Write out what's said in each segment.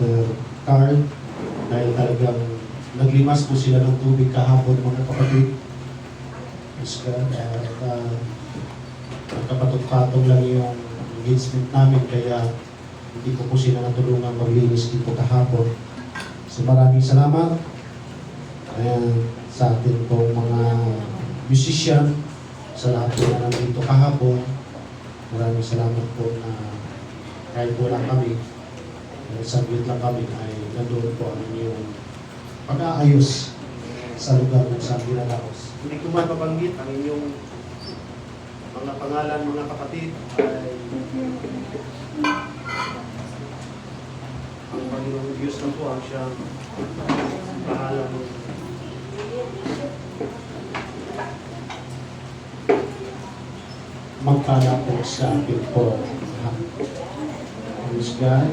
Brother Carl, dahil talagang naglimas po sila ng tubig kahapon, mga kapatid. Praise God. At nagkapatong-patong lang yung engagement namin, kaya hindi ko po sila natulungan maglinis dito kahapon. So maraming salamat. Ayan, sa atin pong mga musician, sa lahat po na nandito kahapon. Maraming salamat po na kahit wala kami, saglit lang kami ay nandoon po ang inyong pag-aayos sa lugar ng San Ginalaos. Hindi ko man mabanggit ang inyong mga pangalan, mga kapatid, ay ang Panginoong Diyos na po ang siyang bahala ng magpala po sa akin po. Praise God.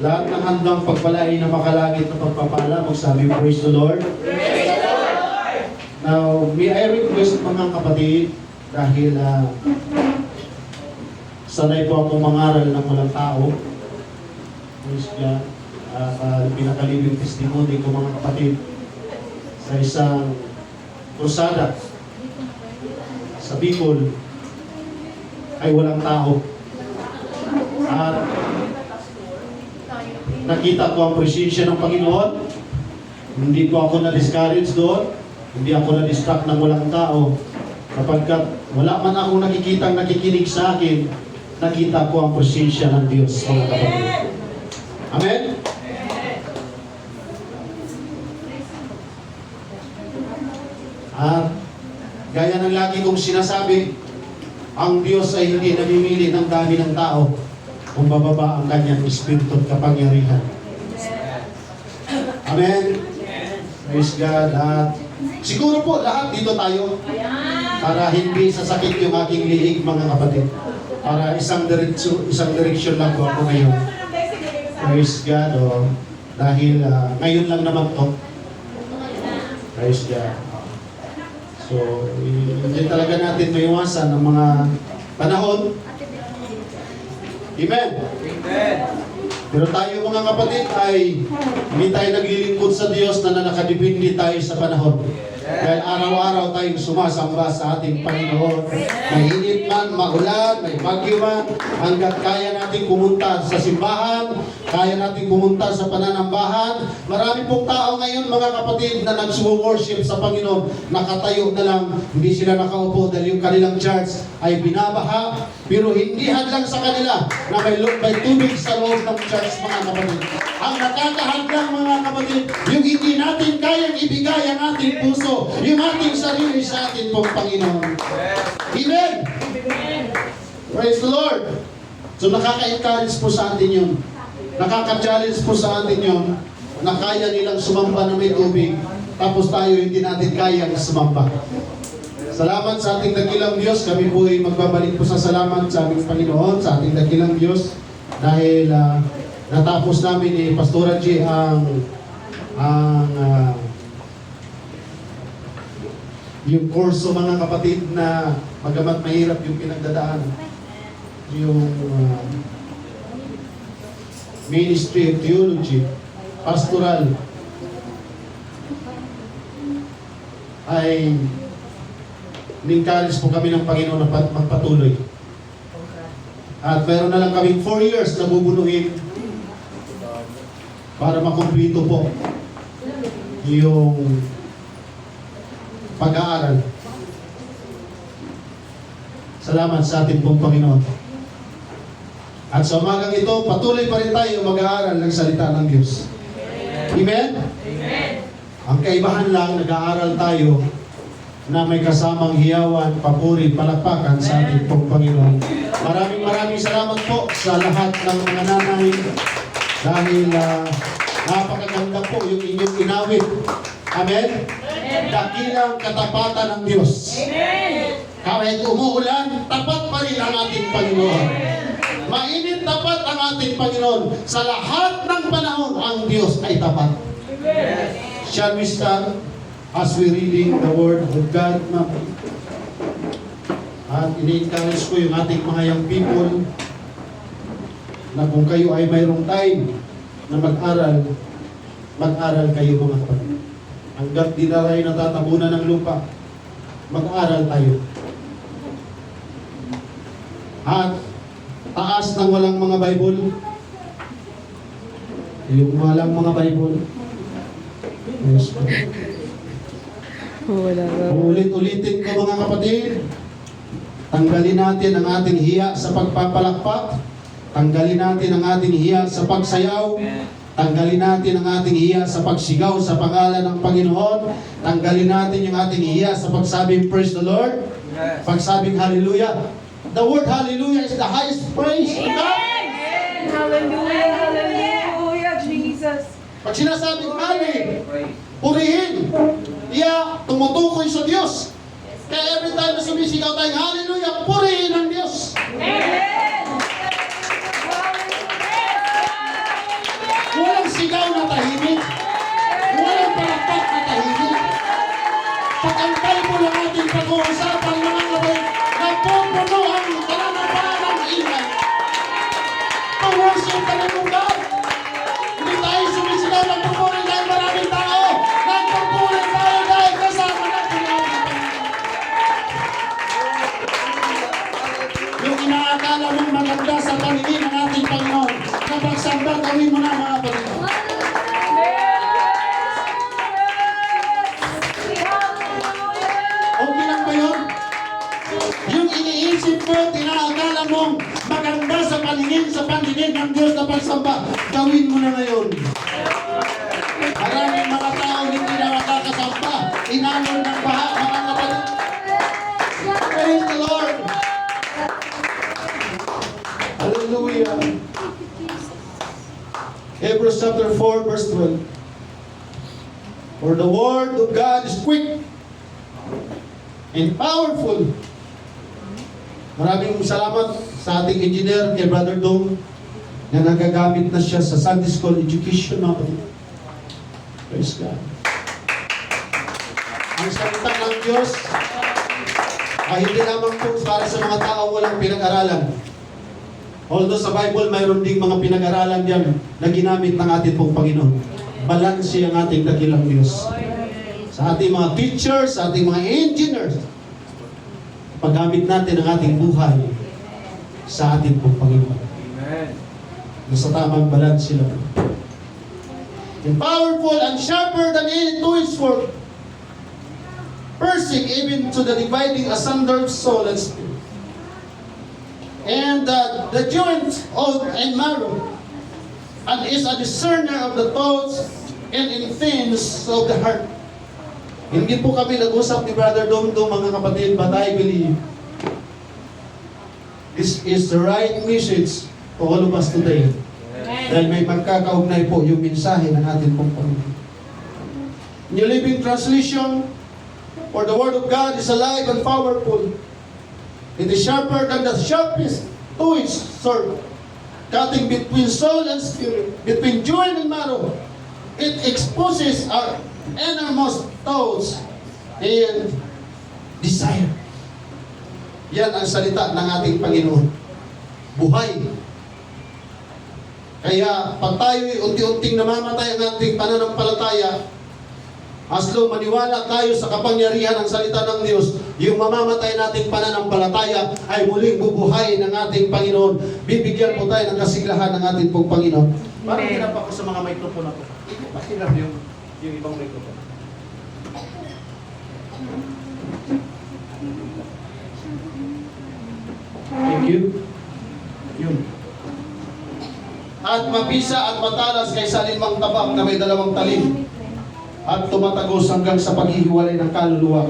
Lahat ng handang pagpalain na makalangit na pagpapala, magsabi, praise the Lord. Praise the Lord! Now, may I request mga kapatid, dahil sanay po akong mangaral ng walang tao. Praise God. Pinakalibing testimony ko mga kapatid sa isang krusada sa Bicol ay walang tao. At nakita ko ang presensya ng Panginoon. Hindi ko ako na-discourage doon. Hindi ako na-distract ng walang tao. Kapagkat wala man akong nakikitang nakikinig sa akin, nakita ko ang presensya ng Diyos, mga kapatid. Amen? At gaya ng lagi kong sinasabi, ang Diyos ay hindi namimili ng dami ng tao kung bababa ang kanyang espiritu at kapangyarihan. Amen? Praise God. At siguro po lahat dito tayo para hindi sasakit yung aking liig, mga kapatid. Para isang direksyon lang po ako ngayon. Praise God. Dahil ngayon lang naman to. Praise God. So, hindi talaga natin maiwasan ng mga panahon. Amen? Amen! Pero tayo mga kapatid ay hindi tayo naglilingkod sa Diyos na nakadepende tayo sa panahon. Dahil araw-araw tayong sumasamba sa ating Panginoon. Mainit man, maulan, may bagyo man, hanggat kaya natin pumunta sa simbahan, kaya natin pumunta sa pananambahan. Marami pong tao ngayon mga kapatid na nagsuworship sa Panginoon, nakatayo na lang, hindi sila nakaupo dahil yung kanilang church ay binabaha, pero hindi hadlang sa kanila na may tubig sa loob ng church, mga kapatid. Ang nakakahadlang mga kapatid, yung hindi natin kayang ibigay ang ating puso, yung ating sarili sa atin pong Panginoon. Amen! Praise the Lord! So nakaka-encourage po sa atin yun. Nakaka-challenge po sa atin yun na kaya nilang sumamba na may tubig, tapos tayo hindi natin kayang sumamba. Salamat sa ating dakilang Diyos. Kami po ay magbabalik po sa salamat sa aming Panginoon, sa ating dakilang Diyos, dahil natapos namin ni Pastora G yung kurso, mga kapatid, na magamat mahirap yung pinagdadaan, yung Ministry of Theology, Pastoral, ay ningkalis po kami ng Panginoon na magpatuloy. At meron na lang kaming 4 years na bubunuhin para makumplito po yung pag-aaral. Salamat sa ating pong Panginoon. At sa umagang ito, patuloy pa rin tayo mag-aaral ng salita ng Diyos. Amen? Amen! Ang kaibahan lang, nag-aaral tayo na may kasamang hiyawan, papuri, palakpakan sa ating pong Panginoon. Maraming salamat po sa lahat ng mga nanay dahil napakaganda po yung inyong inawit. Amen? Dakilang katapatan ng Diyos. Kahit umuulan, tapat pa rin ang ating Panginoon. Mainit, tapat ang ating Panginoon. Sa lahat ng panahon, ang Diyos ay tapat. Shall we stand as we reading the Word of God? At ini-encourage ko yung ating mga young people na kung kayo ay mayroong time na mag-aral, mag-aral kayo mga kapatid. Hanggat di na tayo natatabunan ng lupa, mag-aral tayo. At taas ng walang mga Bible, yung walang mga Bible, yes, Wala ba? ulit-ulitin ko mga kapatid, tanggalin natin ang ating hiya sa pagpapalakpak, tanggalin natin ang ating hiya sa pagsayaw, tanggalin natin ang ating hiya sa pagsigaw sa pangalan ng Panginoon, tanggalin natin yung ating hiya sa pagsabing praise the Lord, Yes. pagsabing hallelujah. The word hallelujah is the highest praise to God. Hallelujah, hallelujah, Jesus. Pag sinasabing hali, Pray. purihin, iya, tumutukoy sa Diyos. Kaya every time na sumisigaw tayong hallelujah, purihin ang Diyos. Walang sigaw na tahimik. Walang palakpak na tahimik. Pagkantay mo ng ating pag-uusapan mga kapatid, napupuno ang pananampalan ng ingay. Pag-worship ka ng God. Hindi tayo sumisigaw ng pupuri dahil maraming tao. Nagpupuri tayo dahil kasama natin ang ating Panginoon. Yung inaakala mong maganda sa paningin ng ating Panginoon, na pagsamba, gawin mo na mga Panginoon. Okay lang ba yun? Yung iniisip mo, tinaakala mong maganda sa paningin ng Diyos na pagsamba, gawin mo na ngayon. Maraming mga tao hindi na makakasamba. Inalon ng baha, mga kapatid. Praise the Lord. Hallelujah. Hebrews chapter 4, verse 12. For the word of God is quick and powerful. Maraming salamat sa ating engineer, kay Brother Dong, na nagagamit na siya sa Sunday School education. Mga kapatid. Praise God. Ang salita ng Diyos ay hindi lamang po para sa mga tao walang pinag-aralan. Although sa Bible, mayroon ding mga pinag-aralan diyan na ginamit ng ating pong Panginoon. Balanse ang ating dakilang Diyos. Sa ating mga teachers, sa ating mga engineers, paggamit natin ang ating buhay sa ating pong Panginoon. Amen. Nasa tamang balanse lang. And powerful and sharper than any two-edged sword, piercing even to the dividing asunder of soul and spirit, and the joint and marrow, and is a discerner of the thoughts and intents of the heart. Hindi po kami nag-usap ni Brother Dongdong, mga kapatid, but I believe this is the right message to all of us today. Dahil may magkakaugnay po yung mensahe ng ating pong Panginoon. New Living Translation, for the Word of God is alive and powerful. It is sharper than the sharpest two-edged sword, cutting between soul and spirit, between joint and marrow. It exposes our innermost thoughts and desire. Yan ang salita ng ating Panginoon. Buhay. Kaya pag tayo'y unti-unting namamatay ang ating pananampalataya, as long maniwala tayo sa kapangyarihan ng salita ng Diyos, yung mamamatay nating pananampalataya ay muling bubuhayin ng ating Panginoon. Bibigyan po tayo ng kasiglahan ng ating pong Panginoon. Parang hirap ako sa mga microphone ako. Mahirap yung ibang microphone. Thank you. Yun. At mabisa at matalas kaysa limang tabak na may dalawang talim, at tumatagos hanggang sa paghihiwalay ng kaluluwa,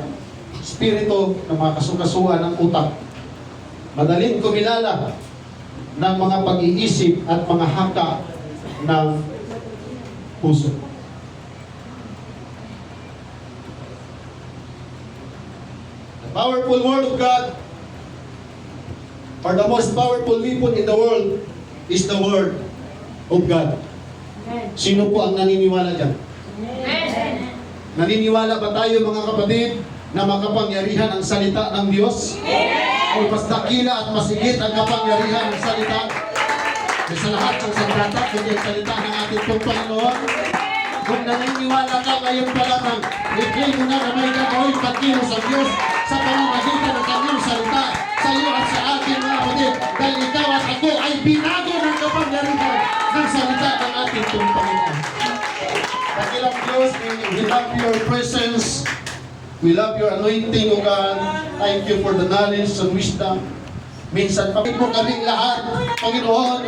spirito ng mga kasukasuan ng utak, madaling kumilala ng mga pag-iisip at mga haka ng puso. The powerful Word of God, or the most powerful weapon in the world, is the Word of God. Sino po ang naniniwala dyan? Naniniwala ba tayo mga kapatid na makapangyarihan ang salita ng Diyos? ay mas dakila at masigit ang kapangyarihan ng salita. Kaya sa lahat ng sandata, kundi ang salita ng ating pong Panginoon. Kung naniniwala ka ngayon pa lamang, i-claim mo na na may gagawin pagkilos sa Diyos sa pamamagitan ng kanyang salita sa iyo at sa akin mga kapatid. Dahil ikaw at ako ay binago ng kapangyarihan ng salita ng ating pong Panginoon. Dakilang Diyos, we love your presence. We love your anointing, O God. Thank you for the knowledge and wisdom. Minsan, pagod mo kaming lahat, Panginoon,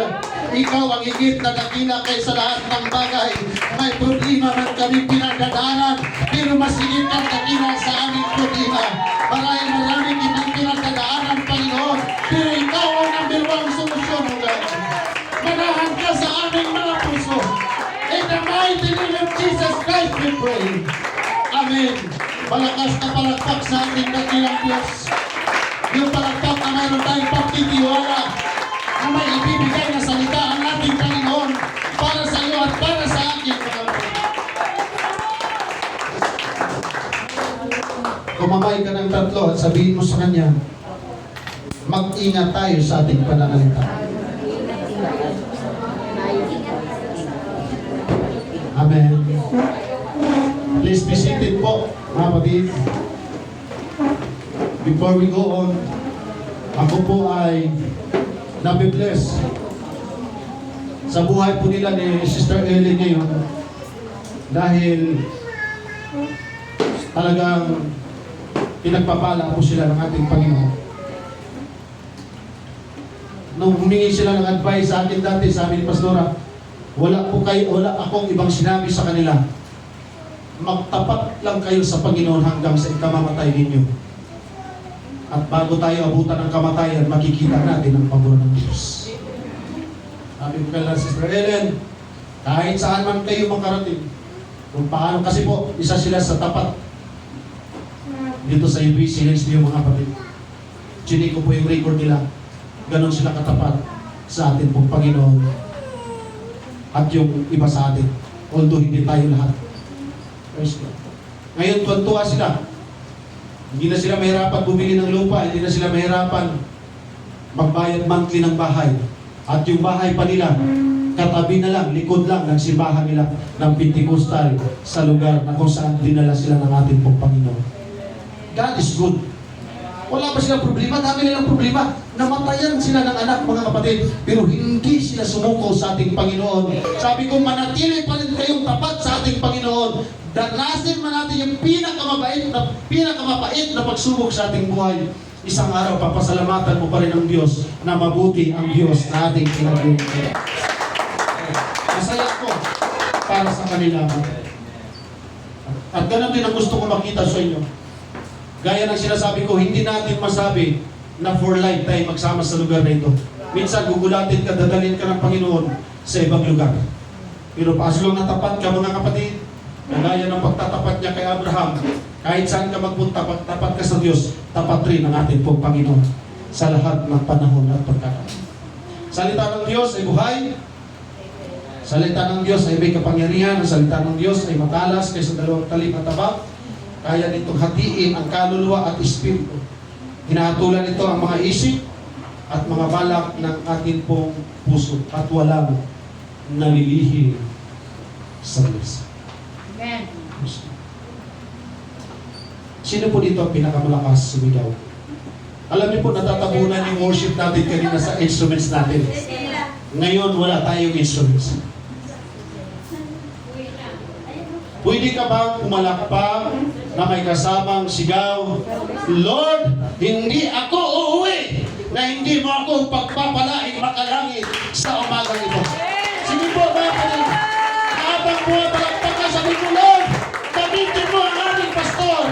ikaw ang higit na dakila kaysa lahat ng bagay. May problema man kami pinagdadaanan, pero mas higit ang dakila sa aming problema. Maraming kitang pinagdadaanan, Panginoon, pero ikaw ang number one solusyon, O God. Manahan ka sa aming mga puso. In the mighty name of Jesus Christ, we pray. Amen. Malakas na palakpak sa ating dakilang Diyos. Yung palakpak na mayroon tayong pagtitiwala na may ibibigay na salita ang ating Panginoon para sa iyo at para sa akin. Kumamay ka ng tatlo at sabihin mo sa Kanya, mag-ingat tayo sa ating pananalita. Amen. Please be seated po, mga kapatid. Before we go on, ako po ay nabibless sa buhay po nila ni Sister Ellen ngayon dahil talagang pinagpapala po sila ng ating Panginoon. Nung humingi sila ng advice sa akin dati, sabi ni Pastora, wala akong ibang sinabi sa kanila. Magtapat lang kayo sa Panginoon hanggang sa ikamamatay ninyo. At bago tayo abutan ng kamatayan, makikita natin ang pabor ng Diyos. Sabi ko kay Sister Ellen, kahit saan man kayo makarating, kung paano, kasi po, isa sila sa tapat dito sa UBC, yung mga kapatid. Chini ko po yung record nila. Ganon sila katapat sa atin pong Panginoon at yung iba sa atin. Although hindi tayo lahat. Ngayon, tuwan-tuwa sila. Hindi na sila mahirapan bumili ng lupa, hindi na sila mahirapan magbayad monthly ng bahay. At yung bahay pa nila, katabi na lang, likod lang ng simbahan nila ng Pentecostal sa lugar na kung saan dinala sila ng ating pong Panginoon. God is good. Wala pa silang problema, dami nilang problema. Namatayan sila ng anak, mga kapatid, pero hindi sila sumuko sa ating Panginoon. Sabi ko, manatili pa rin kayong tapat sa ating Panginoon. Danasin man natin yung pinakamapait na pagsubok sa ating buhay. Isang araw, papasalamatan mo pa rin ang Diyos na mabuti ang Diyos na ating pinag-iingat. Masaya ko para sa kanila. At ganun din ang gusto ko makita sa inyo. Gaya ng sinasabi ko, hindi natin masabi na for life tayo magsama sa lugar na ito. Minsan gugulatin ka, dadalhin ka ng Panginoon sa ibang lugar. Pero as long na tapat ka, mga kapatid, kagaya ng pagtatapat niya kay Abraham, kahit saan ka magpunta, pagtapat ka sa Diyos, tapat rin ang ating pong Panginoon sa lahat ng panahon at pagkakataon. Salita ng Diyos ay buhay. Salita ng Diyos ay may kapangyarihan. Ang salita ng Diyos ay matalas kaysa dalawang talim at tabak. Kaya nitong hatiin ang kaluluwa at espiritu. Hinahatulan nito ang mga isip at mga balak ng ating pong puso at walang nalilihi sa Diyos. Amen. Sino po dito ang pinakamalakas sumigaw? Alam niyo po, natatabunan yung worship natin kanina sa instruments natin. Ngayon, wala tayong instruments. Pwede ka bang pumalakpak na may kasamang sigaw, Lord, hindi ako uuwi na hindi mo ako pagpapalaing makalangit sa umagang ito. Sige po, mga kapatid, habang pumapalakpak ka, sabi mo, Lord, gamitin mo ang aming pastor.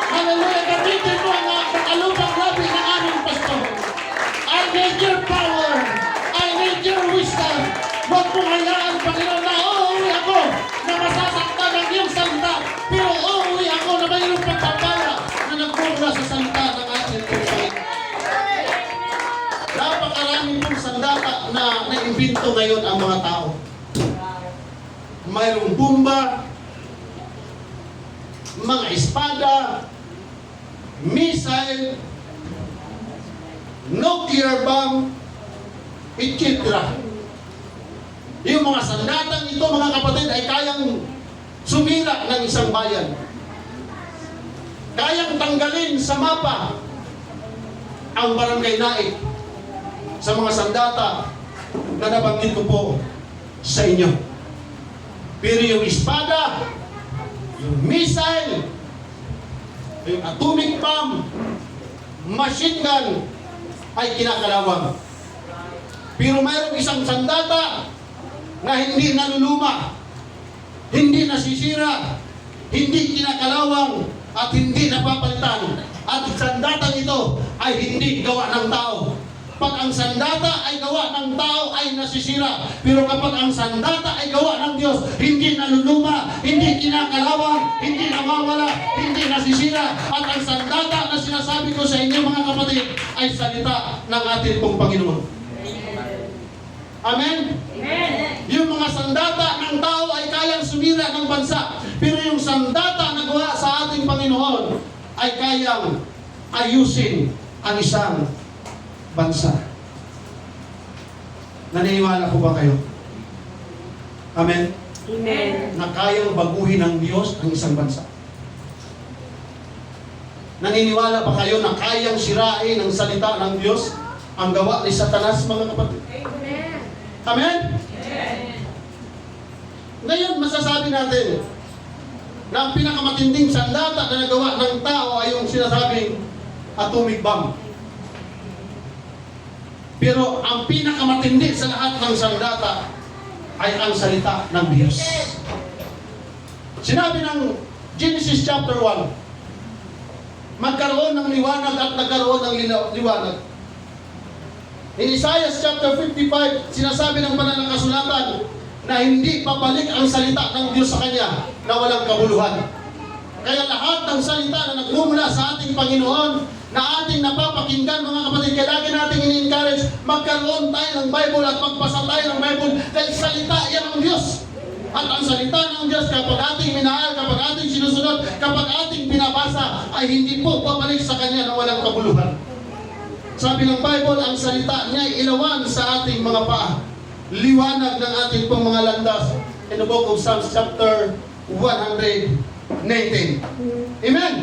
Hallelujah, gamitin mo ang makalupang labi ng aming pastor. I need your power. I need your wisdom. Huwag mong hayaan, Panginoon, na uuwi ako na masasaktan ng iyong salita. Pero uuwi ako na mayroong pagpapala na nagmumula sa salita ng ating Panginoon. Napakaraming pong sandata na naimbento ngayon ang mga tao. Mayroong bomba, mga espada, missile, nuclear bomb, etc. Yung mga sandatang ito, mga kapatid, ay kayang sumira ng isang bayan. Kayang tanggalin sa mapa ang barangay Naik sa mga sandata na nabanggit ko po sa inyo. Pero yung espada, yung missile, yung atomic bomb, machine gun, ay kinakalawang. Pero mayroong isang sandata na hindi naluluma, hindi nasisira, hindi kinakalawang, at hindi napapalitan. At sandatang ito ay hindi gawa ng tao. Pag ang sandata ay gawa ng tao ay nasisira. Pero kapag ang sandata ay gawa ng Diyos, hindi naluluma, hindi kinakalawang, hindi nawawala, hindi nasisira. At ang sandata na sinasabi ko sa inyo mga kapatid ay salita ng ating pong Panginoon. Amen? Yung mga sandata ng tao ay kayang sumira ng bansa. Pero yung sandata na gawa sa ating Panginoon ay kayang ayusin ang isang bansa. Naniniwala po ba kayo? Amen? Amen. Na kayang baguhin ng Diyos ang isang bansa. Naniniwala ba kayo na kayang sirain ang salita ng Diyos ang gawa ni Satanas, mga kapatid? Amen? Ngayon, masasabi natin na ang pinakamatinding sandata na nagawa ng tao ay yung sinasabing atomic bomb. Pero ang pinakamatindi sa lahat ng sandata ay ang salita ng Diyos. Sinabi ng Genesis chapter 1, magkaroon ng liwanag at nagkaroon ng liwanag. In Isaiah chapter 55, sinasabi ng banal na kasulatan na hindi papalik ang salita ng Diyos sa Kanya na walang kabuluhan. Kaya lahat ng salita na nagmumula sa ating Panginoon na ating napapakinggan, mga kapatid, kaya lagi natin in-encourage, magkaroon tayo ng Bible at magpasa tayo ng Bible dahil salita yan ng Diyos. At ang salita ng Diyos, kapag ating minahal, kapag ating sinusunod, kapag ating binabasa, ay hindi po papalik sa Kanya na walang kabuluhan. Sabi ng Bible, ang salita niya ay ilawan sa ating mga paa, liwanag ng ating pong mga landas. In the book of Psalms chapter 119. Amen?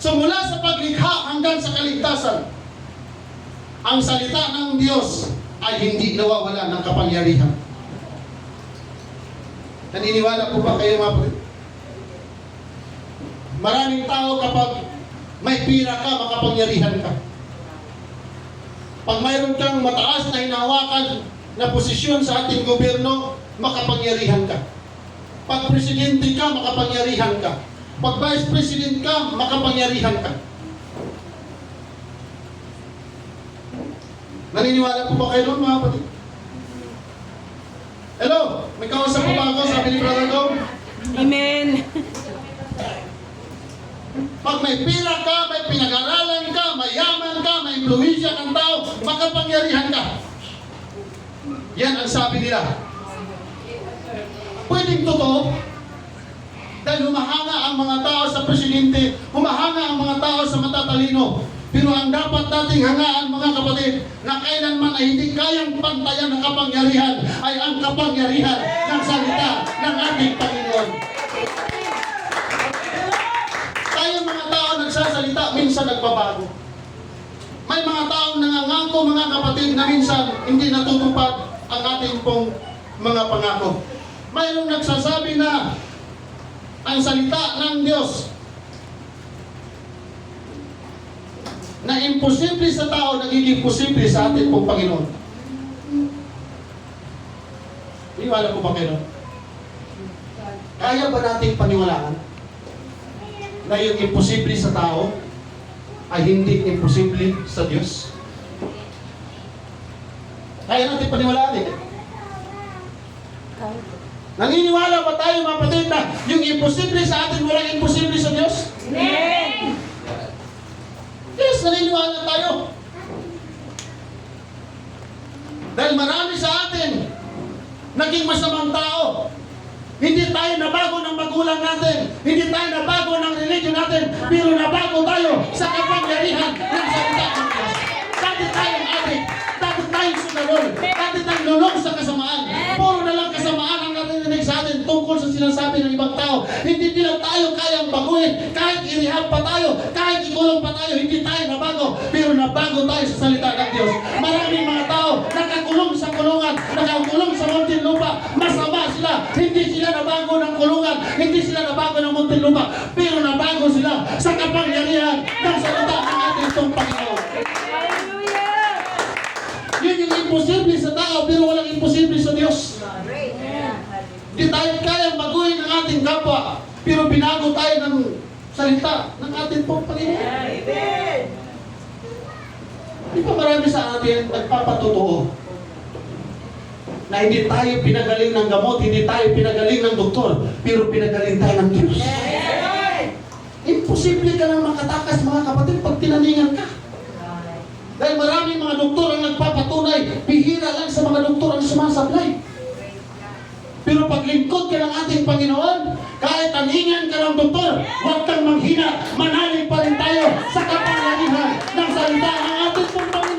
So mula sa paglikha hanggang sa kaligtasan, ang salita ng Diyos ay hindi nawawala ng kapangyarihan. Naniniwala po ba kayo, mga kapatid? Maraming tao kapag may pira ka, makapangyarihan ka. Pag mayroon kang mataas na hinahawakan na posisyon sa ating gobyerno, makapangyarihan ka. Pag presidente ka, makapangyarihan ka. Pag vice president ka, makapangyarihan ka. Naniniwala po ba kayo doon, mga kapatid? Hello? May kausap po ba ako? Sabi ni Brother Dom? Amen. Pag may pira ka, may pinag-aralan ka, mayaman ka, may impluwensya kang tao, makapangyarihan ka. Yan ang sabi nila. Pwedeng totoo, dahil humahanga ang mga tao sa presidente, humahanga ang mga tao sa matatalino. Pero ang dapat nating hangaan, mga kapatid, na kailanman ay hindi kayang pantayan ng kapangyarihan, ay ang kapangyarihan ng salita ng ating Panginoon. Tayo mga tao nagsasalita, minsan nagbabago. May mga taong nangangako, mga kapatid, na minsan hindi natutupad ang ating pong mga pangako. Mayroong nagsasabi na ang salita ng Diyos na imposible sa tao, nagiging posible sa ating pong Panginoon. Iniwala po ba kayo? Kaya ba nating paniwalaan na yung imposible sa tao ay hindi imposible sa Diyos? Kaya natin paniwalaan eh. Naniniwala ba tayo, mga kapatid, na yung imposible sa atin walang imposible sa Diyos? Amen. Yes, naniniwala tayo. Dahil marami sa atin naging masamang tao. Hindi tayo nabago ng magulang natin. Hindi tayo nabago ng religion natin. Pero nabago tayo sa kapangyarihan ng salita ng Diyos. harap pa tayo, kahit ikulong pa tayo, hindi tayo nabago, pero nabago tayo sa salita ng Diyos. Maraming mga tao nakakulong sa kulungan, nakakulong sa Muntinlupa, masama sila, hindi sila nabago ng kulungan, hindi sila nabago ng Muntinlupa, pero nabago sila sa kapangyarihan ng salita ng ating itong Panginoon. Yun yung imposible sa tao, pero walang imposible sa Diyos. Hindi tayo kayang baguhin ang ating kapwa, pero binago tayo ng salita ng ating pong Panginoon. Di ba marami sa atin nagpapatotoo na hindi tayo pinagaling ng gamot, hindi tayo pinagaling ng doktor, pero pinagaling tayo ng Diyos. Imposible ka lang makatakas, mga kapatid, pag tinaningan ka. Dahil maraming mga doktor ang nagpapatunay, bihira lang sa mga doktor ang sumasablay. Pero pag lingkod ka ng ating Panginoon, kahit taningan ka ng doktor, huwag kang manghina, manalig pa rin tayo sa kapangyarihan ng salita ng ating Panginoon.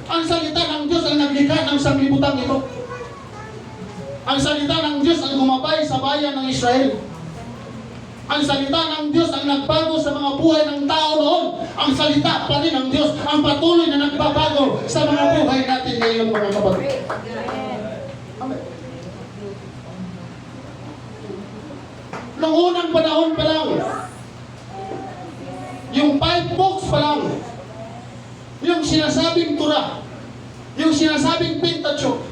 Ang salita ng Diyos ang naglikha ng sanglibutan ito. Ang salita ng Diyos ang gumabay sa bayan ng Israel. Ang salita ng Diyos ang nagbago sa mga buhay ng tao noon. Ang salita pa rin ng Diyos ang patuloy na nagbabago sa mga buhay natin ngayon, mga kapatid. Amen. Noong unang panahon pa lang, yung 5 books pa lang, yung sinasabing Torah, yung sinasabing Pentateuch,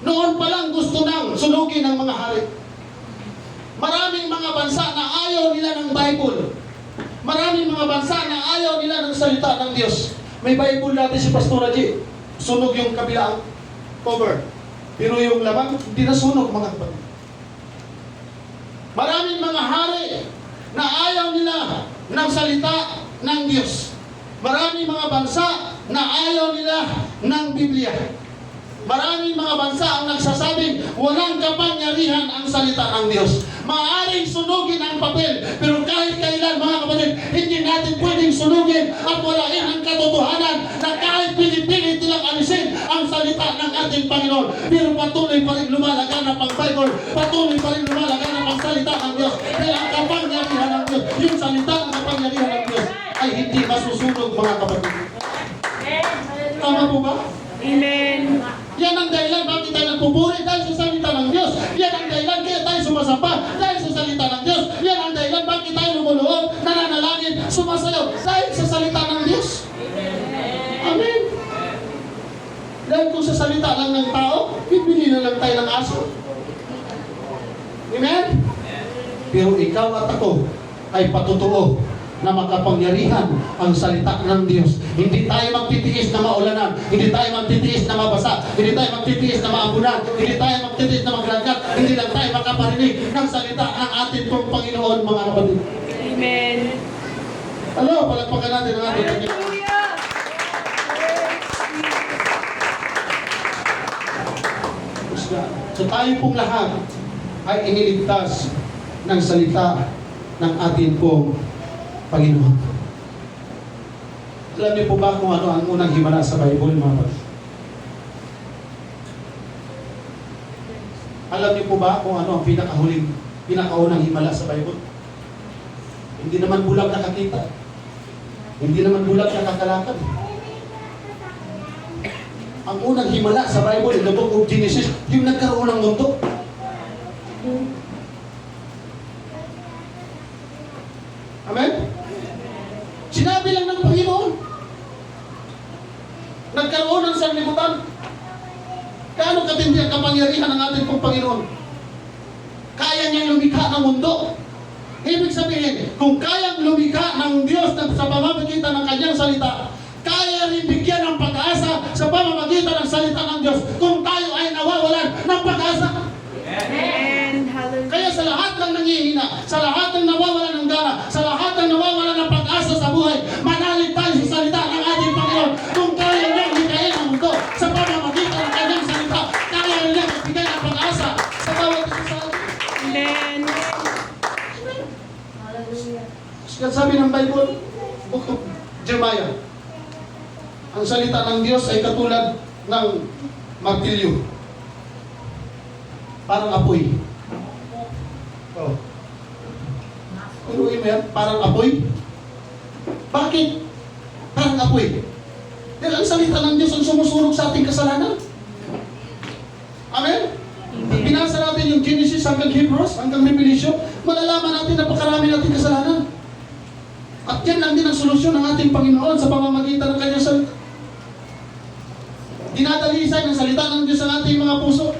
noon pa lang gusto nang sunugin ng mga hari. Maraming mga bansa na ayaw nila ng Bible. Maraming mga bansa na ayaw nila ng salita ng Diyos. May Bible dati si Pastor G. Sunog yung kabilang cover. Pero yung laman, hindi na sunog, mga kapatid. Maraming mga hari na ayaw nila ng salita ng Diyos. Maraming mga bansa na ayaw nila ng Biblia. Maraming mga bansa ang nagsasabing walang kapangyarihan ang salita ng Diyos. Maaaring sunugin ang papel, pero kahit kailan, mga kapatid, hindi natin pwedeng sunugin at walain ang katotohanan na kahit pinipilit nilang alisin ang salita ng ating Panginoon. Pero patuloy pa rin lumalaganap ang Bible, patuloy pa rin lumalaganap ang salita ng Diyos. Kaya ang kapangyarihan ng Diyos, yung salita ng kapangyarihan ng Diyos, ay hindi masusunog, mga kapatid. Tama po ba? Amen. Yan ang dahilan bakit tayo nagpupuri dahil sa salita ng Diyos. Yan ang dahilan kaya tayo sumasamba dahil sa salita ng Diyos. Yan ang dahilan bakit tayo lumuluhod, nananalangin, sumasayaw dahil sa salita ng Diyos. Amen. Dahil kung sa salita lang ng tao, bibili na lang tayo ng aso. Amen? Pero ikaw at ako ay patutoo na makapangyarihan ang salita ng Diyos. Hindi tayo magtitiis na maulanan, hindi tayo magtitiis na mabasa, hindi tayo magtitiis na maabunan, hindi tayo magtitiis na maglagkat, hindi lang tayo makaparinig ng salita ng ating pong Panginoon, mga kapatid. Amen. Ano, palagpakan natin ang ating Panginoon. So tayo pong lahat ay iniligtas ng salita ng ating pong Panginoon. Alam niyo po ba kung ano ang unang himala sa Bible, mga kapatid? Alam niyo po ba kung ano ang pinakaunang himala sa Bible? Hindi naman bulag nakakita. Hindi naman bulag nakakalakad. Ang unang himala sa Bible, in the book of Genesis, yung nagkaroon ng mundo. Amen? Sinabi lang ng Panginoon. Nagkaroon ng sanlibutan. Gaano katindi ang kapangyarihan ng ating pong Panginoon? Kaya niyang lumikha ng mundo. Ibig sabihin, kung kayang lumikha ng Diyos sa pamamagitan ng kanyang salita, kaya rin bigyan ng pag-asa sa pamamagitan ng salita ng Diyos kung tayo ay nawawalan ng pag-asa. Amen. Hallelujah. Kaya sa lahat ng nanghihina, sa lahat ng nawawalan ng gana, sa lahat ng nawawalan ng pag-asa sa buhay, manalig tayo sa salita ng ating Panginoon. Kung kaya niyang hikayin ang mundo sa pamamagitan ng kanyang salita, kaya niyang magbigay ng pag-asa sa bawat isa sa atin. Amen. Kaya sabi ng Bible, Book of Jeremiah, ang salita ng Diyos ay katulad ng martilyo. Parang apoy. Oh. Turuin mo yan, parang apoy. Bakit? Parang apoy. Dahil ang salita ng Diyos ang sumusunog sa ating kasalanan. Amen? Binasa natin yung Genesis hanggang Hebrews, hanggang Revelation, malalaman natin na napakarami nating kasalanan. At yan lang din ang solusyon ng ating Panginoon sa pamamagitan ng kanyang salita. Dinadalisay ng salita ng Diyos ang ating mga puso.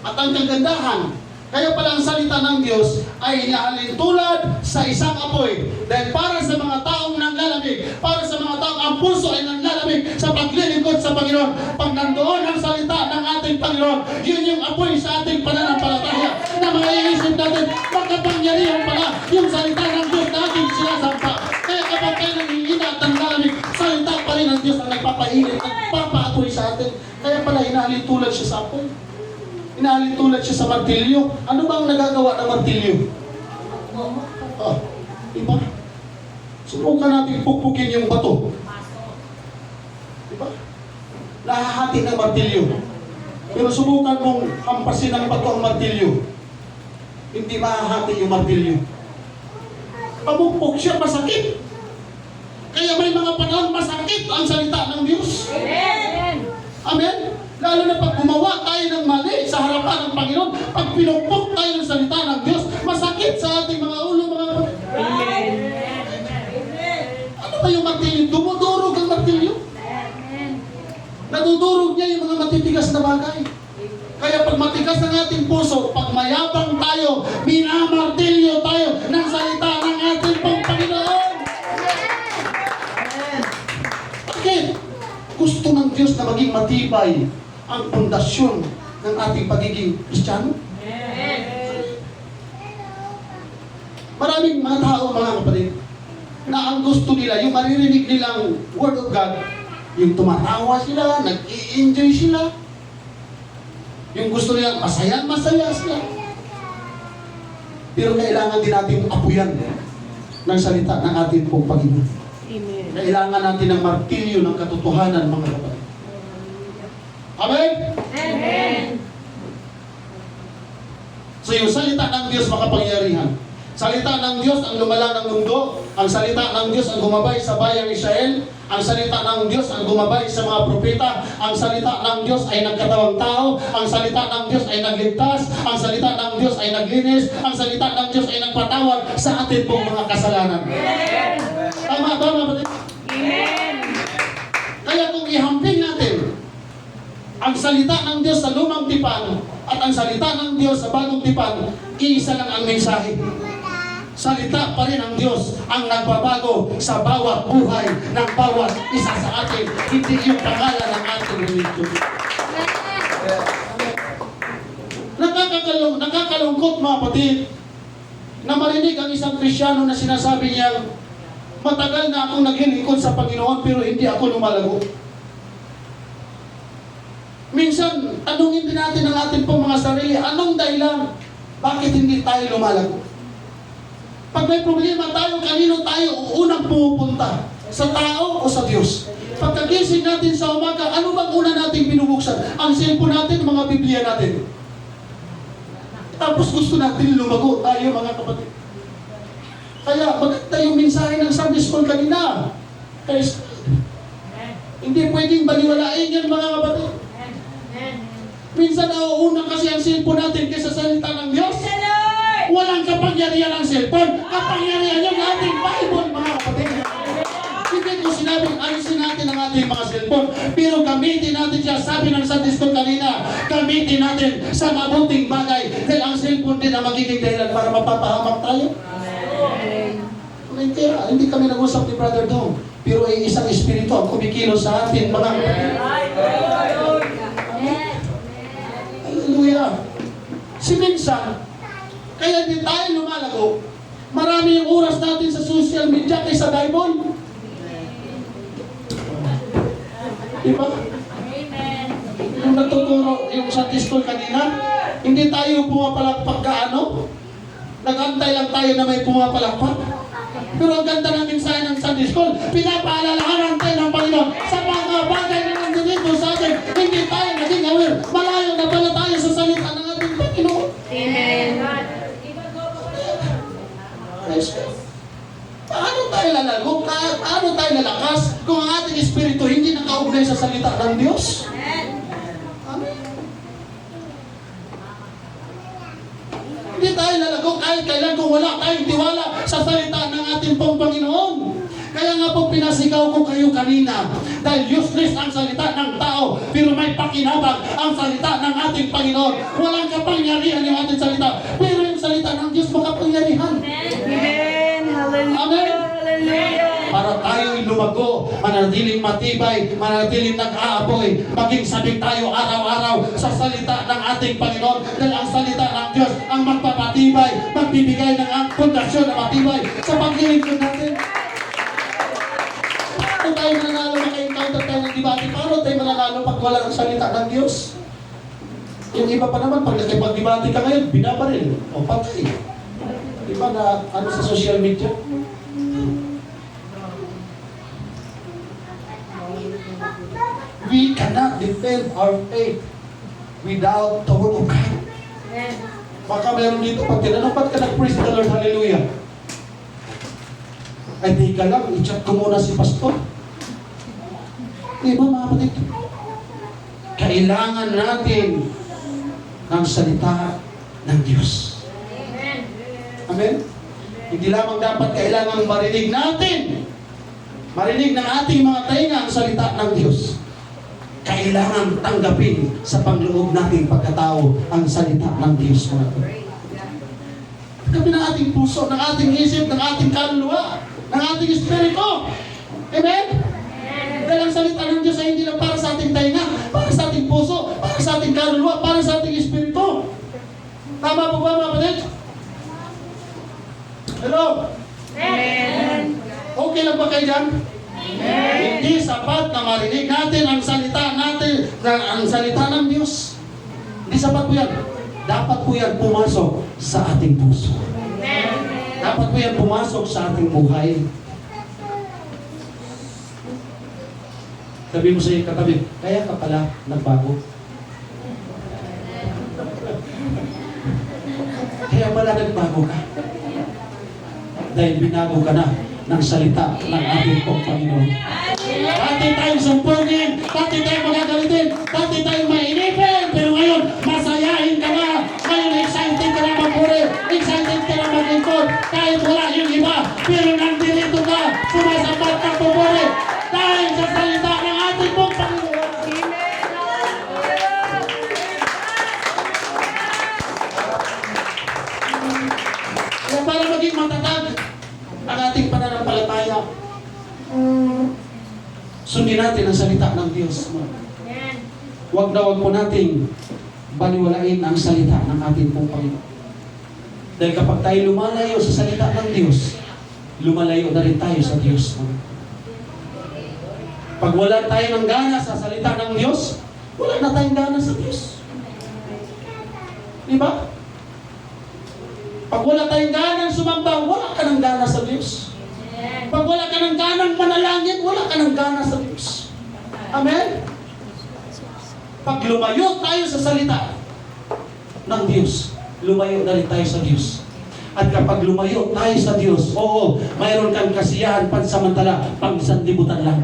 At ang kagandahan, kaya pala ang salita ng Diyos ay nahalintulad sa isang apoy. Dahil para sa mga taong nanglalamig, para sa mga taong ang puso ay nanglalamig sa paglilingkod sa Panginoon. Pag nandoon ang salita ng ating Panginoon, yun yung apoy sa ating pananampalataya na maiisip natin, magkapangyarihan pala yung salita ng Diyos na ating sinasampa. Kaya kapag kayo nangihina at nanglalamig, salita pa rin ng Diyos ang nagpapainit, nagpapaatoy sa atin. Kaya pala hinahalitulad siya sa apoy. Hinahalitulad siya sa martilyo. Ano ba ang nagagawa ng martilyo? Diba? Subukan natin pukpukin yung bato. Diba? Nahahati ng martilyo. Pero subukan mong hampasin ng bato ang martilyo. Hindi mahahati yung martilyo. Pamukpok siya, masakit. Kaya may mga panahon masakit ang salita ng Diyos. Amen. Amen? Lalo na pag gumawa tayo ng mali sa harapan ng Panginoon, pag pinupok tayo ng salita ng Diyos, masakit sa ating mga ulo, mga kapatid. Amen. Ano ba yung martilyo? Dumudurog ang martilyo. Nadudurog niya yung mga matitigas na bagay. Kaya pag matigas ng ating puso, pag mayabang tayo, minamartilyo tayo ng salita ng ating Panginoon. Bakit? Gusto ng Diyos na maging matibay ang pundasyon ng ating pagiging Kristiyano. Maraming mga tao, mga kapatid, na ang gusto nila, yung maririnig nilang Word of God, yung tumatawa sila, nag-i-enjoy sila, yung gusto nila, masaya sila. Pero kailangan din natin apuyan ng salita ng ating pong Panginoon. Amen. Kailangan natin ng martilyo ng katotohanan, mga kapatid. Amen? Amen. So yung salita ng Diyos makapangyarihan. Salita ng Diyos ang lumalang ng mundo. Ang salita ng Diyos ang gumabay sa bayang Israel. Ang salita ng Diyos ang gumabay sa mga propeta. Ang salita ng Diyos ay nagkatawang tao. Ang salita ng Diyos ay nagligtas. Ang salita ng Diyos ay naglinis. Ang salita ng Diyos ay nagpatawad sa atin pong mga kasalanan. Tama ba, mga kapatid? Amen. Kaya kung ihamping natin ang salita ng Diyos sa lumang tipan at ang salita ng Diyos sa bagong tipan, iisa lang ang mensahe. Salita pa rin ang Diyos ang nagbabago sa bawat buhay ng bawat isa sa atin, hindi yung pangalan ng ating religion. Nakakalungkot, mga kapatid, na marinig ang isang Kristiyano na sinasabi niya, matagal na akong naglilingkod sa Panginoon pero hindi ako lumalago. Minsan, tanungin din natin ang ating pong mga sarili, anong dahilan? Bakit hindi tayo lumalago? Pag may problema tayo, kanino tayo unang pumupunta? Sa tao o sa Diyos? Pagkagising natin sa umaga, ano bang una nating binubuksan? Ang cellphone natin, mga Biblia natin. Tapos gusto natin lumago tayo, mga kapatid. Kaya maganda yung mensahe ng Sunday School kanina. Kaya, hindi pwedeng baliwalain yan, mga kapatid. Minsan nauuna kasi ang cellphone natin kaysa salita ng Diyos. Walang kapangyarihan ang cellphone. Kapangyarihan yung ating Bible, mga kapatid. Hindi ko sinabing alisin natin ang ating mga cellphone, pero gamitin natin siya. Sabi ng Sunday School kanina, gamitin natin sa mabuting bagay. Dahil ang cellphone din ang magiging dahilan para mapapahamak tayo. Hindi kami nag-usap ni Brother Dong, pero ay isang espiritu ang kumikilos sa atin, mga kapatid. Hallelujah. Si minsan, kaya di tayo lumalago, marami yung oras natin sa social media kaysa Bible. Diba? Yung nagtuturo yung Sunday School kanina, hindi tayo pumapalakpak kaano? Nag-antay lang tayo na may pumapalakpak. Pero ang ganda ng mensahe ng Sunday School, pinapaalalahanan tayo ng Panginoon sa mga bagay na nandito sa atin. Hindi tayo naging aware. Malayo na pala tayo sa salita ng ating Panginoon. Amen. lakas kung ang ating espiritu hindi nakaugnay sa salita ng Diyos? Amen. Hindi tayo lalago kahit kailan kung wala tayong tiwala sa salita ng ating pong Panginoon. Kaya nga po pinasigaw ko kayo kanina dahil useless ang salita ng tao pero may pakinabang ang salita ng ating Panginoon. Walang kapangyarihan yung ating salita pero yung salita ng Diyos makapangyarihan. Amen. Hallelujah. Amen. Hallelujah. Para tayo'y lumago, manatiling matibay, manatiling nag-aapoy, maging sabik tayo araw-araw sa salita ng ating Panginoon. Dahil ang salita ng Diyos ang magpapatibay, magbibigay ng ang pundasyon na matibay sa paglilingkod natin. Paano tayo mananalo maka-encounter tayo ng debate? Paano tayo mananalo pag wala ng salita ng Diyos? Yung iba pa naman, pag nakipag-debate ka ngayon, binabaril o patay. Diba na ano sa social media? We cannot defend our faith without the word of God. Baka meron dito, pag tinanong, ba't ka nag-praise the Lord, hallelujah? Ay, teka lang, i-chat ko muna si pastor. Diba mga kapatid? Kailangan natin ng salita ng Diyos. Amen? Hindi lamang dapat kailangan marinig natin, marinig ng ating mga tainga ang salita ng Diyos. Kailangan tanggapin sa pangloob nating pagkatao ang salita ng Diyos. Tanggapin ng ating puso, ng ating isip, ng ating kaluluwa, ng ating espiritu. Amen? Dahil ang salita ng Diyos ay hindi lang para sa ating tainga, para sa ating puso, para sa ating kaluluwa, para sa ating espiritu. Tama po ba mga kapatid? Hello? Amen. Okay lang ba kayo dyan? Hindi sapat na marinig natin ang salita natin, ang salita ng Diyos. Hindi sapat po yan. Dapat po yan pumasok sa ating puso. Dapat po yan pumasok sa ating buhay. Sabi mo sa iyo katabi, kaya ka pala nagbago. Kaya pala nagbago ka. Dahil binago ka na ng salita ng ating pong Panginoon. Dati tayong sumpungin, dati tayong magagalitin, dati tayong mainipin, pero ngayon, masayahin ka na. Ngayon, excited ka na magpuri, excited ka na maglingkod, kahit wala yung iba, pero nandito ka, sumasapat ka pupuri, dahil sa salita ng ating pong Panginoon. Kaya para maging matatag ang ating pananampalataya, sundin natin ang salita ng Diyos. Huwag na huwag po nating baliwalain ang salita ng ating pong Panginoon. Dahil kapag tayo lumalayo sa salita ng Diyos, lumalayo na rin tayo sa Diyos. Pag wala tayo ng gana sa salita ng Diyos, wala na tayong gana sa Diyos. Diba? Pag wala tayong ganang sumamba, wala ka ng gana sa Diyos. Pag wala ka ng ganang manalangin, wala ka ng gana sa Diyos. Amen? Pag lumayo tayo sa salita ng Diyos, lumayo na rin tayo sa Diyos. At kapag lumayo tayo sa Diyos, oo, mayroon kang kasiyahan pansamantala, pang-sandibutan lang.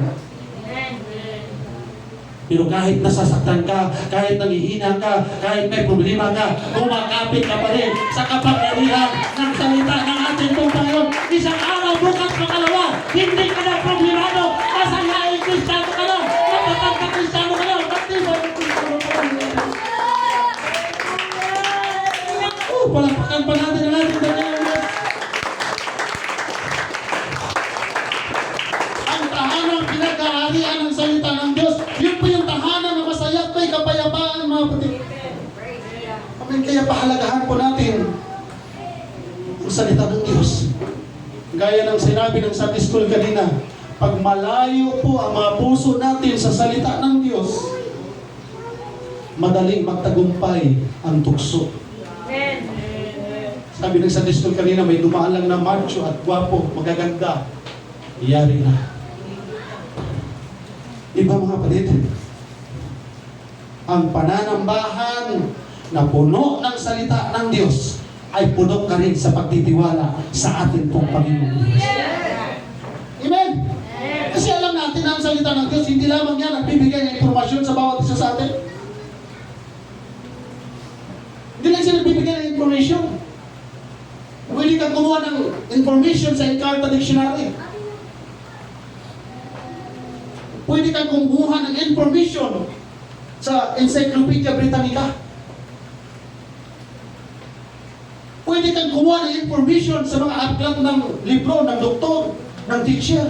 Pero kahit nasasaktan ka, kahit nanghihina ka, kahit may problema ka, kumakapit ka pa rin sa kapangyarihan ng salita ng ating pong Panginoon. Isang araw, bukas, makalawa, hindi ka na problemado, masayain Kristiyano ka na, matatag ka Kristiyano ka na, baptismo ng Kristiyano ka na. Palakpakan pa natin ang ating Panginoon. Ang tahanang pinag-aarian ng salita ng Diyos, yun po yung tahanan na masaya at may kapayapaan, mga kapatid. Amen. Kaya pahalagahan po natin ang salita ng Diyos. Gaya ng sinabi ng Sunday School kanina, pag malayo po ang mga puso natin sa salita ng Diyos, madaling magtagumpay ang tukso. Sabi ng Sunday School kanina, may dumaan lang na macho at gwapo, magaganda. Iyari na. Iba mga kapatid, ang pananambahan na puno ng salita ng Diyos ay puno ka rin sa pagtitiwala sa ating pong Panginoon Diyos. Amen? Kasi alam natin ang salita ng Diyos, hindi lamang yan nagbibigay ng impormasyon sa bawat isa sa atin. Hindi lang siya nagbibigay ng information. Pwede kang kumuha ng information sa Encarta Dictionary. Pwede kang kumuha ng information sa Encyclopedia Britannica. Pwede kang kumuha ng information sa mga aklat ng libro, ng doktor, ng teacher.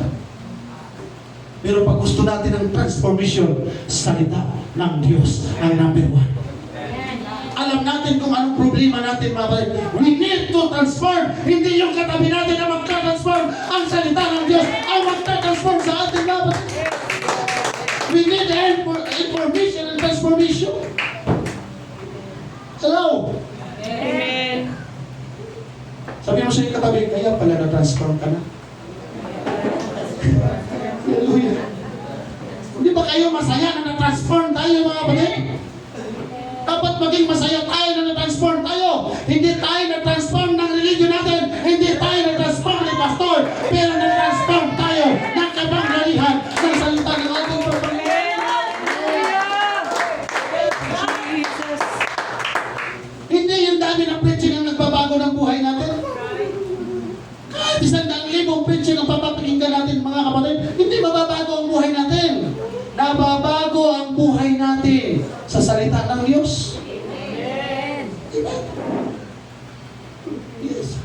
Pero pag gusto natin ng transformation, salita ng Diyos ang number one. Alam natin kung anong problema natin, mga kapatid. We need to transform. Hindi yung katabi natin na magka-transform. Ang salita ng Diyos ang magka-transform sa atin, mga kapatid. We need information and transformation. Hello? Amen. Sabi mo sa iyong katabi, kaya pala na-transform ka na. Hallelujah. Hindi ba kayo masaya na na-transform tayo, mga kapatid? Dapat maging masaya tayo na na-transform tayo. Hindi tayo na-transform ng religion natin. Hindi tayo na-transform ni pastor. Pero na-transform tayo ng kapangyarihan ng salita ng ating Panginoon. Jesus. Hindi yung dami ng preaching ang nagbabago ng buhay natin. Kahit 100,000 preaching ang papapakinggan natin, mga kapatid, hindi mababago ang buhay natin. Nababago ang buhay natin sa salita ng Diyos. Diba? Yes.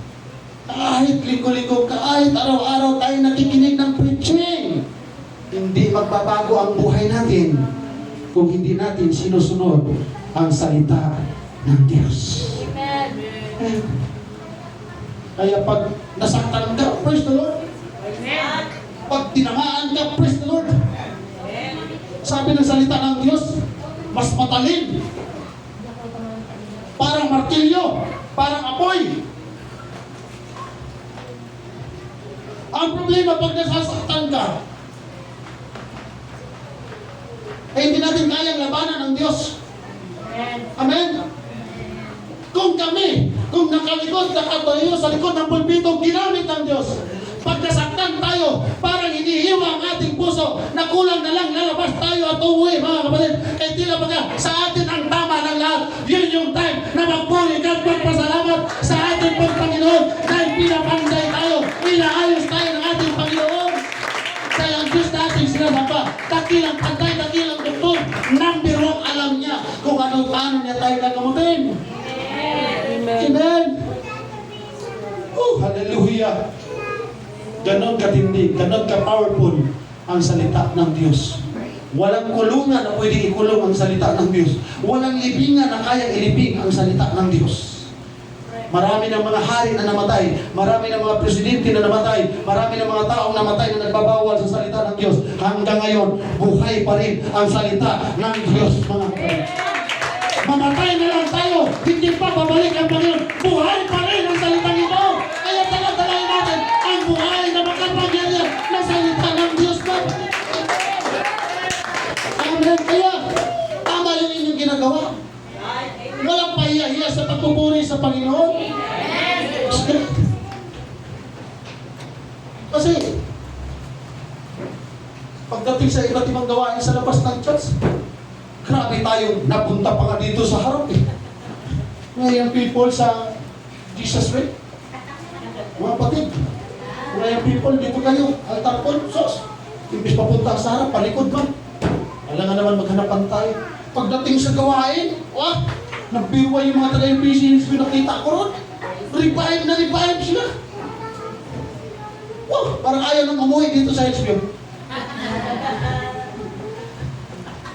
Kahit linggo-linggo, kahit araw-araw tayo nakikinig ng preaching, hindi magbabago ang buhay natin kung hindi natin sinusunod ang salita ng Diyos. Kaya pag nasaktan ka, praise the Lord. Pag tinamaan ka, praise the Lord. Sabi ng salita ng Diyos, mas matalim. Parang martilyo, parang apoy. Ang problema pag nasasaktan ka, eh hindi natin kayang labanan ng Diyos. Amen? Kung kami, kung nakalikod, nakatayo sa likod ng pulpito, ginamit ng Diyos. Pag nasaktan tayo, parang hinihiwa ang ating puso, na kulang na lang lalabas tayo at uuwi, mga kapatid. Kaya tila baga, sa atin ang tama ng lahat. Yun yung time na magpuri at magpasalamat sa ating Panginoon dahil pinapansay tayo, inaayos tayo ng ating Panginoon. Kaya ang Diyos na ating sinasamba, dakilang pantay, dakilang doktor, number one, alam niya kung paano niya tayo gagamutin. Amen. Hallelujah. Ganon katindi, ganon ka-powerful ang salita ng Diyos. Walang kulungan na pwedeng ikulong ang salita ng Diyos. Walang libingan na kayang ilibing ang salita ng Diyos. Marami ng mga hari na namatay, marami ng mga presidente na namatay, marami ng mga taong namatay na nagbabawal sa salita ng Diyos. Hanggang ngayon, buhay pa rin ang salita ng Diyos, mga kapatid. Mamatay na lang tayo, hindi pa babalik ang Panginoon. Buhay pa rin ang salita nito. Kaya talatalain natin ang buhay na makapangyarihan na salita ng Diyos pa. Amen. Kaya, tama yung inyong ginagawa. Walang pahiya-hiya sa pagpupuri sa Panginoon. Kasi, pagdating sa iba't ibang gawain sa labas ng church, grabe tayong napunta pa nga dito sa harap eh. Ngayon people sa Jesus Way. Mga patid. Ngayon people, dito kayo. Altar call, sos. Imbis papunta sa harap, palikod man. Alam nga naman maghanapan tayo. Pagdating sa gawain, nagbiruwa yung mga taga-MPC, pinakita ko ron. Revive na revive sila. Parang ayaw nang umuwi dito sa HBO.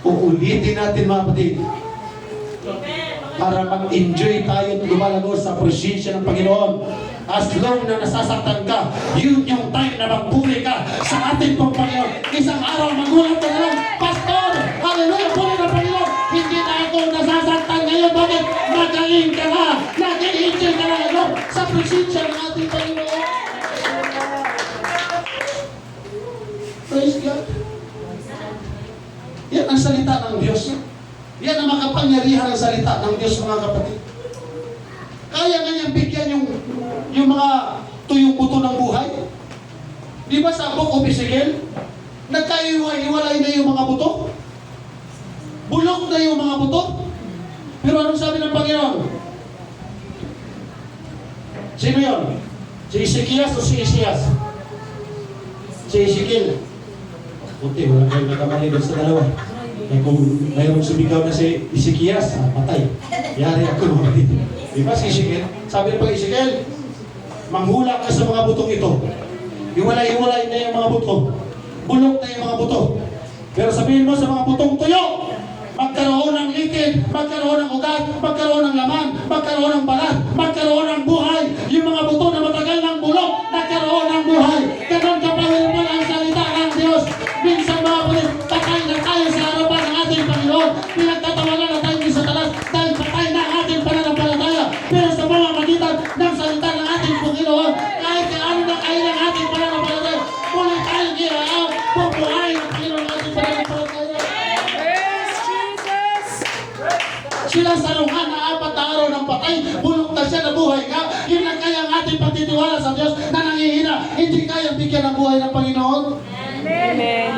Uulitin natin, mga kapatid, para mag-enjoy tayo at lumalagos sa presensya ng Panginoon. As long na nasasaktan ka, yun yung time na magpuri ka sa ating Panginoon. Isang araw magulat ka na lang, Pastor, hallelujah, puri ng Panginoon. Hindi na ako nasasaktan ngayon. Bakit? Magaling ka na, nag-enjoy ka na ngayon sa presensya ng ating Panginoon. Praise God. Yan ang salita ng Diyos. Yan ang makapangyarihan ng salita ng Diyos, mga kapatid. Kaya nga niyang bigyan yung mga tuyong buto ng buhay. Di ba sa Book of Ezekiel? Nagkahiwalay na yung mga buto. Bulok na yung mga buto. Pero anong sabi ng Panginoon? Sino yun? Si Ezekias o si Isias? Si Ezekiel. Buti, wala kayong nakamali doon sa dalawa. Eh kung mayroong sumigaw na si Ezekias, patay. Yari ako naman dito. Di ba si Ezekiel? Sabi pa Ezekiel, manghula ka sa mga butong ito. Hiwalay-hiwalay na yung mga buto. Bulok na yung mga buto. Pero sabihin mo sa mga butong tuyo, magkaroon ng litid, magkaroon ng ugat, magkaroon ng laman, magkaroon ng balat, magkaroon ng buhay. Yung mga buto na matagal ng bulok, nagkaroon ng buhay. Ganon kapag ang salita ng Diyos. Minsan mga kapatid, patay na tayo sa harapan ng ating Panginoon. Pinagtatawanan na tayo sa talas dahil patay na ang ating pananampalataya. Pero sa mga magitan ng salita ng ating Panginoon, kahit ano na kayo ng ating pananampalataya, muli tayo ginaaw, bubuhay ng Panginoon ng ating pananampalataya. Praise Jesus. Sila sa luhan na 4 na araw ng patay, bulok na siya na buhay ka. Yun lang kaya ang ating pagtitiwala sa Diyos na nangihina. Hindi kaya bigyan ng buhay ng Panginoon. Amen.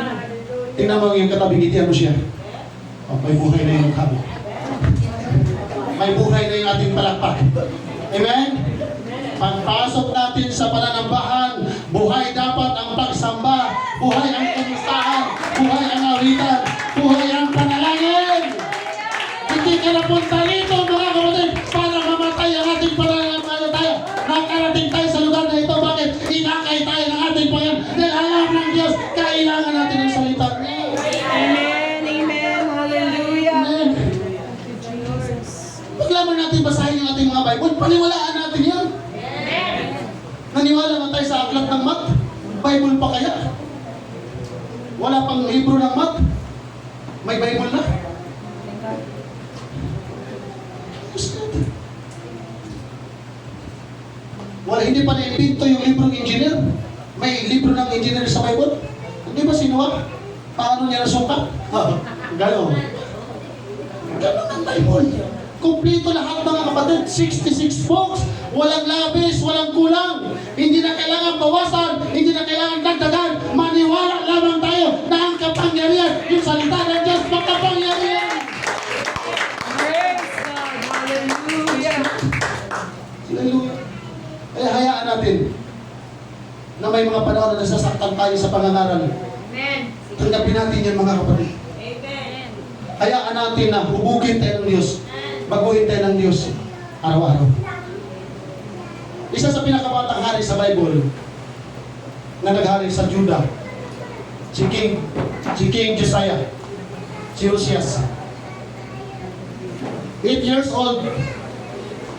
Tingnan mo yung katabi, ngitian mo siya. Oh, may buhay na yung kami. May buhay na yung ating palakpak. Amen? Pagpasok natin sa pananambahan, buhay dapat ang pagsamba, buhay ang kumustahan, buhay ang awitan, buhay ang panalangin. Hindi ka napunta rito mga kapatid para mamatay ang ating pananampalataya. Nakarating tayo sa lugar na ito. Bakit? Inakay tayo ng ating Panginoon. Dahil alam ng Diyos, kailangan natin ang salita niya. Amen. Amen. Hallelujah. Amen. Jesus. Paglaman natin basahin yung ating mga Bible, paniwalaan natin yan. Naniwala man tayo sa aklat ng Mat? Bible pa kaya? Wala pang libro ng Mat? May Bible na? Wala, hindi pa na-invento yung librong engineer. May libro ng engineer sa Bible. Hindi ba sinuha? Paano niya nasukat? Gano'n. Gano'n ang Bible. Kompleto lahat mga kapatid. 66 books. Walang labis, walang kulang. Hindi na kailangan bawasan. Hindi na kailangan dagdagan. Maniwala lamang tayo na ang kapangyarihan, yung salita ng Diyos, makapangyarihan. Praise God. Hallelujah. Hallelujah. Kaya hayaan natin na may mga panahon na nasasaktan tayo sa pangangaral. Amen. Tanggapin natin yan mga kapatid. Amen. Hayaan natin na hubugin tayo ng Diyos. Baguhin tayo ng Diyos araw-araw. Isa sa pinakabatang hari sa Bible na naghari sa Judah, si King Josiah, si Josias. 8 years old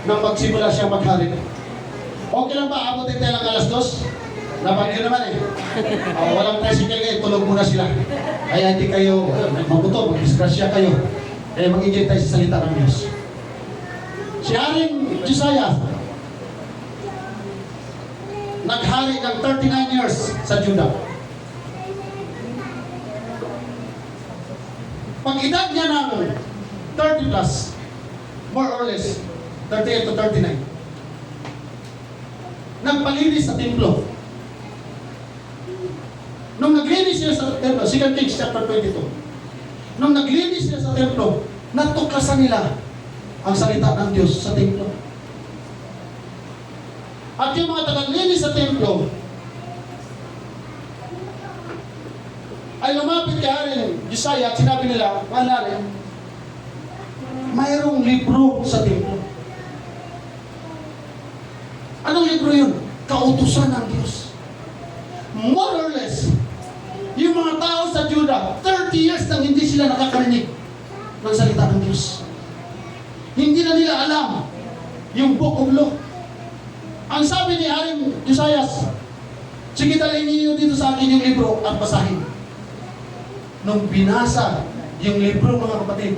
nang magsimula siyang maghari. Okay lang ba? Abutin tayo ng alas 2? Napagyo naman eh. Walang tricycle kayo, tulog muna sila. Kaya hindi kayo mabuto, mag-disgrasya kayo. Kaya mag-enjoy tayo sa salita ng Diyos. Si Haring Josiah, naghari ng 39 years sa Judah. Pag edad niya ng 30 plus, more or less, 38 to 39, nagpalinis sa templo. Nung naglinis sila sa templo, 2 Kings chapter 22, nung naglinis sila sa templo, natuklasan nila ang salita ng Diyos sa templo. At yung mga taga-linis sa templo ay lumapit kay Haring Josiah at sinabi nila, Haring, mayroong libro sa templo. Anong libro yun? Kautusan ng Diyos. More or less, yung mga tao sa Judah, 30 years nang hindi sila nakakarinig ng salita ng Diyos. Hindi na nila alam yung Book of Law. Ang sabi ni Haring Josiah, sige dalhin niyo dito sa akin yung libro at basahin. Nung binasa yung libro mga kapatid,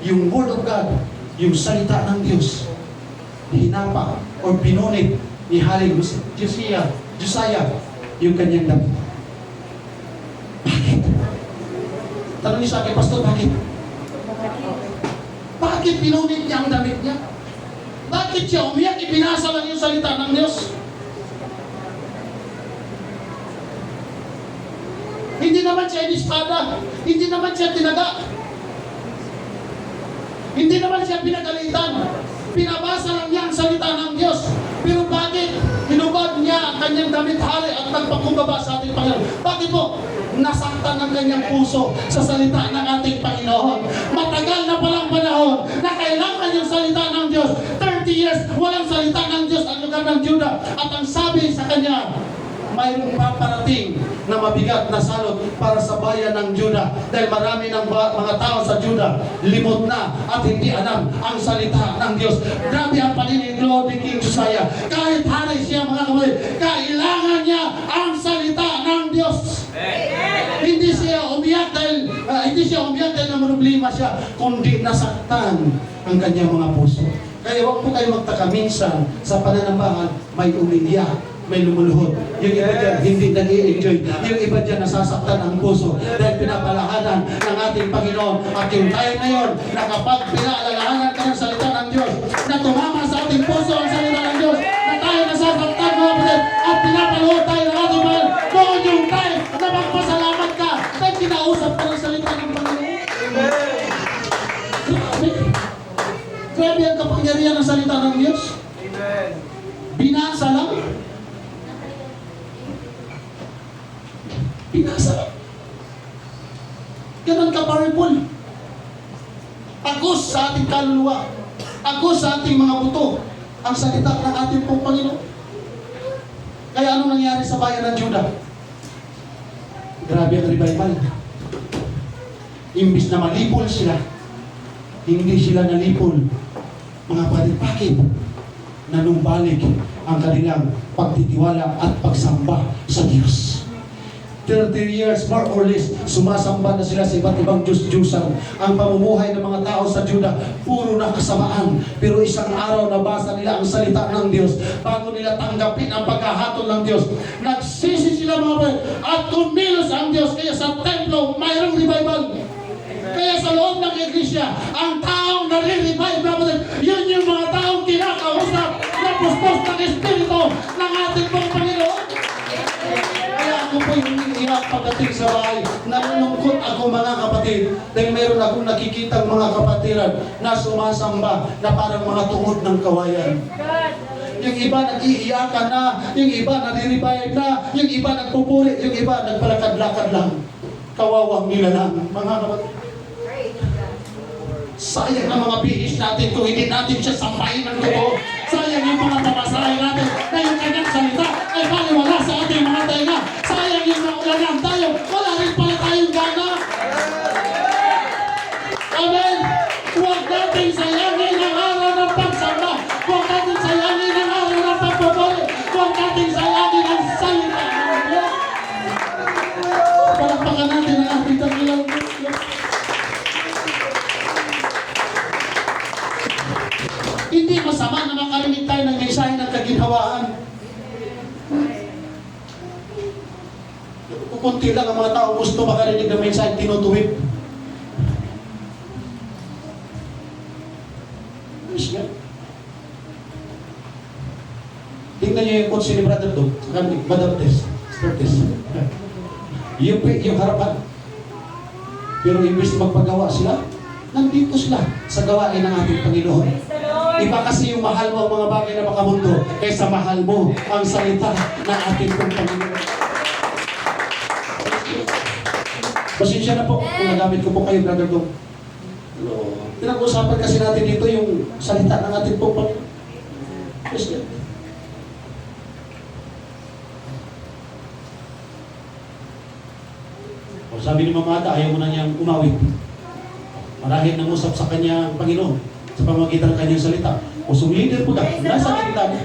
yung Word of God, yung salita ng Diyos, hinapa o pinunit ni Haring Josiah yung kanyang damit. Bakit? Tanong niyo sa akin, Pastor, bakit? Bakit pinunit niya ang damit niya? Bakit siya umiyak? Ibinasa lang yung salita ng Diyos. Hindi naman siya inispada. Hindi naman siya tinaga. Hindi naman siya pinagalitan. Pinabasa lang niya ang salita ng Diyos. Pero bakit? Hinubad niya ang kanyang damit hari at nagpakumbaba sa ating Panginoon. Bakit po? Nasaktan ang kanyang puso sa salita ng ating Panginoon. Matagal na palang panahon na kailangan yung salita ng Diyos. 30 years, walang salita ng Diyos ang lugar ng Juda. At ang sabi sa kanya, mayroong paparating na mabigat na salot para sa bayan ng Juda. Dahil marami ng mga tao sa Juda limot na at hindi alam ang salita ng Diyos. Grabe ang paniniglo ni King Josiah. Kahit hari siya, mga kapatid, kailangan niya ang salita ng Diyos. Hindi siya umiyak dahil na problema siya, kundi nasaktan ang kanyang mga puso. Kaya huwag po kayo magtaka minsan sa pananambahan may umiiyak, may lumuluhod. Yung iba dyan, hindi nag-i-enjoy. Yung iba dyan, nasasaktan ang puso dahil pinapalahanan ng ating Panginoon. At yung tayo ngayon, na kapag pinaalalahanan ka ng salita ng Diyos, na tumama sa ating puso ang salita ng Diyos, na tayo nasasaktan, mga kapatid, at pinapaluhod tayo ng ating Panginoon, doon yung time na magpasalamat ka dahil kinausap ka ng salita ng Panginoon. Grabe ang kapangyarihan ng salita ng Diyos. Amen. Binasa lang. Binasa lang. Ganun ka-powerful. Agos sa ating kaluluwa. Agos sa ating mga buto. Ang salita ng ating pong Panginoon. Kaya anong nangyari sa bayan ng Juda? Grabe ang revival. Imbis na malipol sila, hindi sila nalipol. Mga kapatid, bakit? Nanumbalik ang kanilang pagtitiwala at pagsamba sa Diyos. 30 years, more or less, sumasamba na sila sa iba't ibang Diyos-Diyusan. Ang pamumuhay ng mga tao sa Juda, puro na kasamaan. Pero isang araw nabasa nila ang salita ng Diyos bago nila tanggapin ang pagkahatol ng Diyos. Nagsisi sila mga kapatid at kumilos ang Diyos. Kaya sa templo, mayroong revival. Kaya sa loob ng iglesia, ang taong nare-revive, yun yung mga taong kinakausap na puspos ng Espiritu ng ating pong Panginoon. Kaya ako po yung hirap pagdating sa bahay. Nalulungkot ako, mga kapatid, dahil meron akong nakikitang mga kapatiran na sumasamba na parang mga tuhod ng kawayan. Yung iba nag-iiyakan na, yung iba nare-revive na, yung iba nagpupuri, yung iba nagpalakad-lakad lang. Kawawang nila lang, mga kapatid. Sayang ang mga bihis natin kung hindi natin siya sambahin ng totoo. Sayang yung mga pamasahe natin na yung kanyang salita ay baliwala sa ating mga tainga. Sayang yung naulanan tayo, wala rin pala tayong gana. Amen! Huwag natin sayangin ang araw ng pagsamba. Huwag natin sayangin ang araw ng pagpapuri. Huwag natin sayangin ang salita ng Diyos. Palakpakan natin ang ating dakilang Diyos. Hindi masama na makarinig tayo ng mensahe ng kaginhawaan. Kukunti lang ang mga tao gusto makarinig ng mensahe tinutuwid. Yes, nga. Tingnan niyo yung kotse ni Brother Dog, Badaptes, Sportes. Yung harapan. Pero imbis magpagawa sila, nandito sila sa gawain ng ating Panginoon. Iba kasi yung mahal mo ang mga bagay na makamundo kaysa mahal mo ang salita ng ating Panginoon. Pasensya na po kung nagamit ko po kayo, Brother Dong. Pinag-usapan kasi natin dito yung salita ng ating Panginoon. Yes, God. O, sabi ni Mama Ada, ayaw mo na niyang umawit. Marahil nangusap sa kanya ang Panginoon sa pamamagitan ng kanyang salita. Usong leader po ka, nasa kita.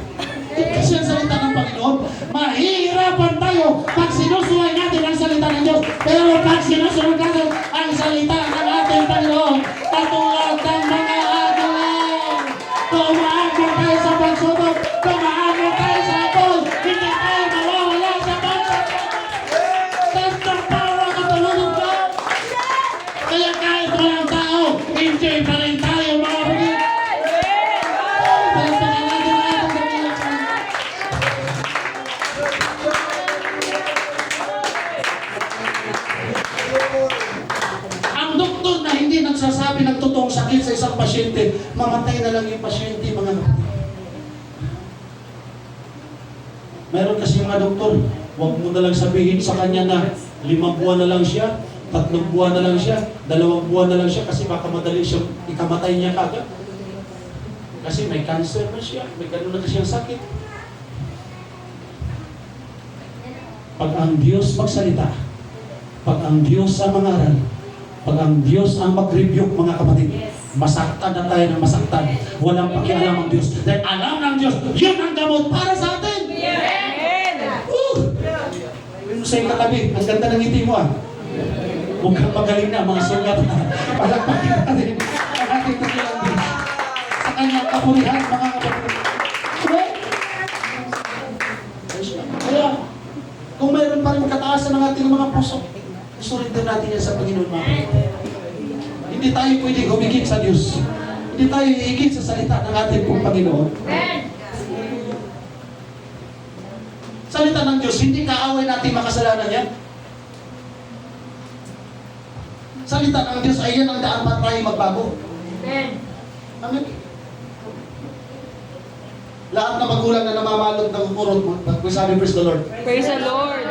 Kasi ang salita ng Panginoon, mahihirapan tayo pag sinusuway natin ang salita ng Diyos. Pero pag sinusunod natin ang salita ng ating Panginoon, katulad ng mga agalang, tumago tayo sa pagsubok, tumago tayo sa apol, hindi tayo mawawala sa pagsubok. Tantang power ang katulunod ko. Kaya kahit walang tao, enjoy pa rin tayo, mga kapatid. Palagpakan natin ang ating dakilang Panginoon. pasyente, mamatay na lang yung pasyente, mga kapatid. Meron kasi mga doktor, huwag mo na lang sabihin sa kanya na 5 buwan na lang siya, 3 buwan na lang siya, 2 buwan na lang siya, kasi baka madali siya, ikamatay niya kagad. Kasi may cancer na siya, may gano'n na siyang sakit. Pag ang Diyos magsalita, pag ang Diyos ang mangaral, pag ang Diyos ang mag-rebuke, mga kapatid, masaktan na tayo ng masaktan. Walang pakialam ang Diyos. Dahil alam ng Diyos, yun ang gamot para sa atin. Yung sa'yo katabi, ang ganda ng ngiti mo ah. Mukhang magaling na mga sugat na. Palagpakin natin ang ating tagilang Diyos. Sa kanyang kapurihan, mga kapatid. Okay? Kaya, kung mayroon pa rin kataasan ng ating mga puso, surrender natin yan sa Panginoon, mga kapatid. Hindi tayo pwedeng humigit sa Diyos. Hindi tayo hihigit sa salita ng ating pong Panginoon. Salita ng Diyos, hindi kaaway natin makasalanan yan. Salita ng Diyos ay yan ang daan para tayo magbago. Amen. Lahat na magulang na namamalot ng kurot mo, sabi, praise the Lord. Praise the Lord.